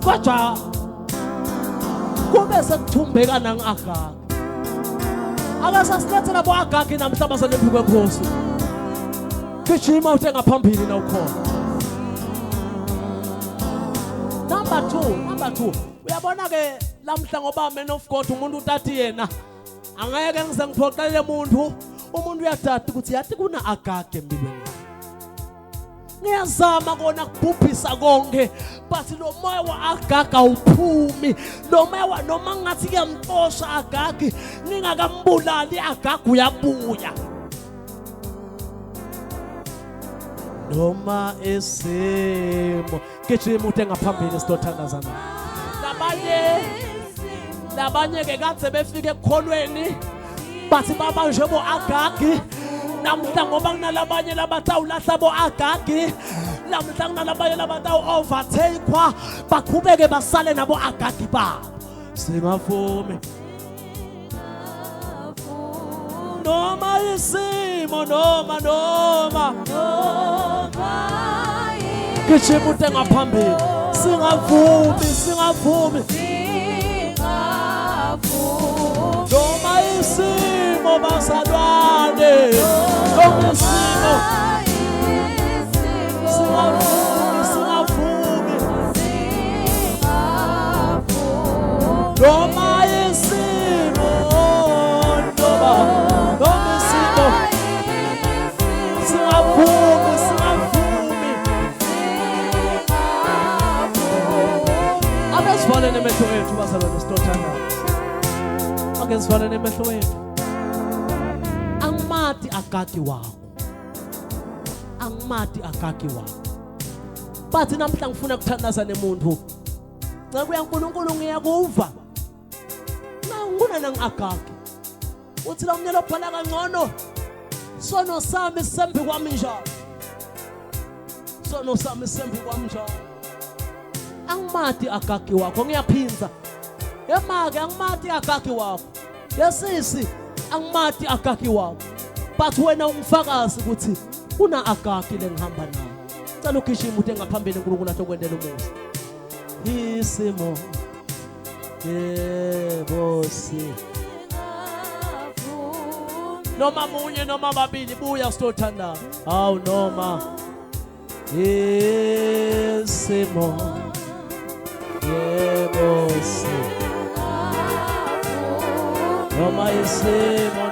S2: kodwa kube sekuthumbeka nangiagagi akasasilethela bo agagi namhlanje baselephi kwenkosi gijima uthe ngaphambili na ukhona number 2 uyabona ke lamhla ngoba man of God umuntu utathi yena angeke ngize ngiphoqelele umuntu uyadada ukuthi yathi kuna agagi empilweni ngiyazama kona kubhubhisa konke but lo moya waagagi awuphumi lo moya noma ngathi kuyamxosha agagi ngingakambulali agagi uyabuya noma esimo gijima uthe ngaphambili sitothandazana labanye ke kade befike ekukholweni bathi babanjwe bo Agagi namhla ngoba kunalabanye labatawulahla bo Agagi namhla kunalabanye labatawu overtakewa baqhubeke basale nabo Agagi babo singavumi noma isimo noma gijima ude ngaphambili singavumi noma isimo bazalwane noma isimo singavumi noma isimo noma isimo singavumi abesivaleni emehlo ethu bazalwane sitothandana ake sivaleni emehlo ethu angimati Agagi wakho bathi namhla ngifuna ukuthandaza nemuntu ncaku yaNkulunkulu ngiyakuva nguna nang-Agagi uthi lo mnyelo bhala kangcono sono sami sisembi kwami njalo angimati Agagi wakho ngiyaphinza emake angimati Agagi wakho yesisi angimati Agagi wakho but wena ungifakazi ukuthi una Agagi lengihamba nayo cela ugijima ude ngaphambili uNkulunkulu atokwendela umusa isimo yebosi noma munye noma babili buya sitothandana hawu noma isimo yebosi noma isimo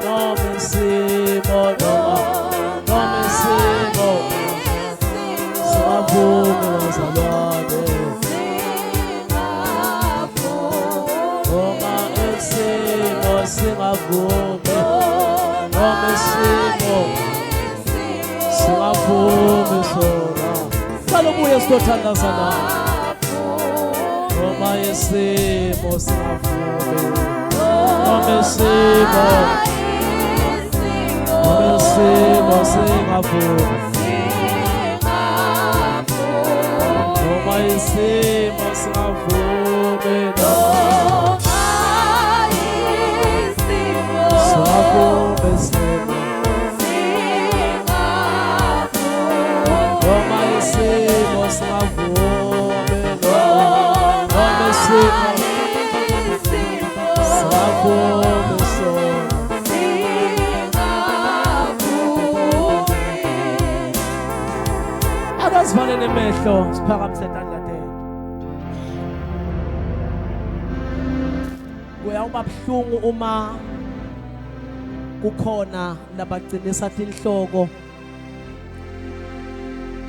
S2: singavumi bazalwane noma isimo singavumi noma isimo singavumi sona cala ubuye sitothandazana noma isimo singavumi noma isimo singavumi noma isimo singavumi Akasivaleni emehlo siphakamise intandlathe kuyawuba buhlungu uma kukhona labagcinisa inhloko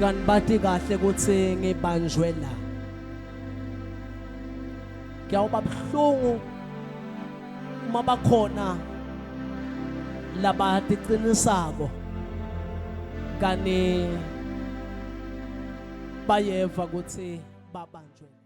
S2: kanti bathi kahle ukuthi ngibanjwe la kuyawuba buhlungu uma bakhona labatiqinisako kani bayeva ukuthi babanjwe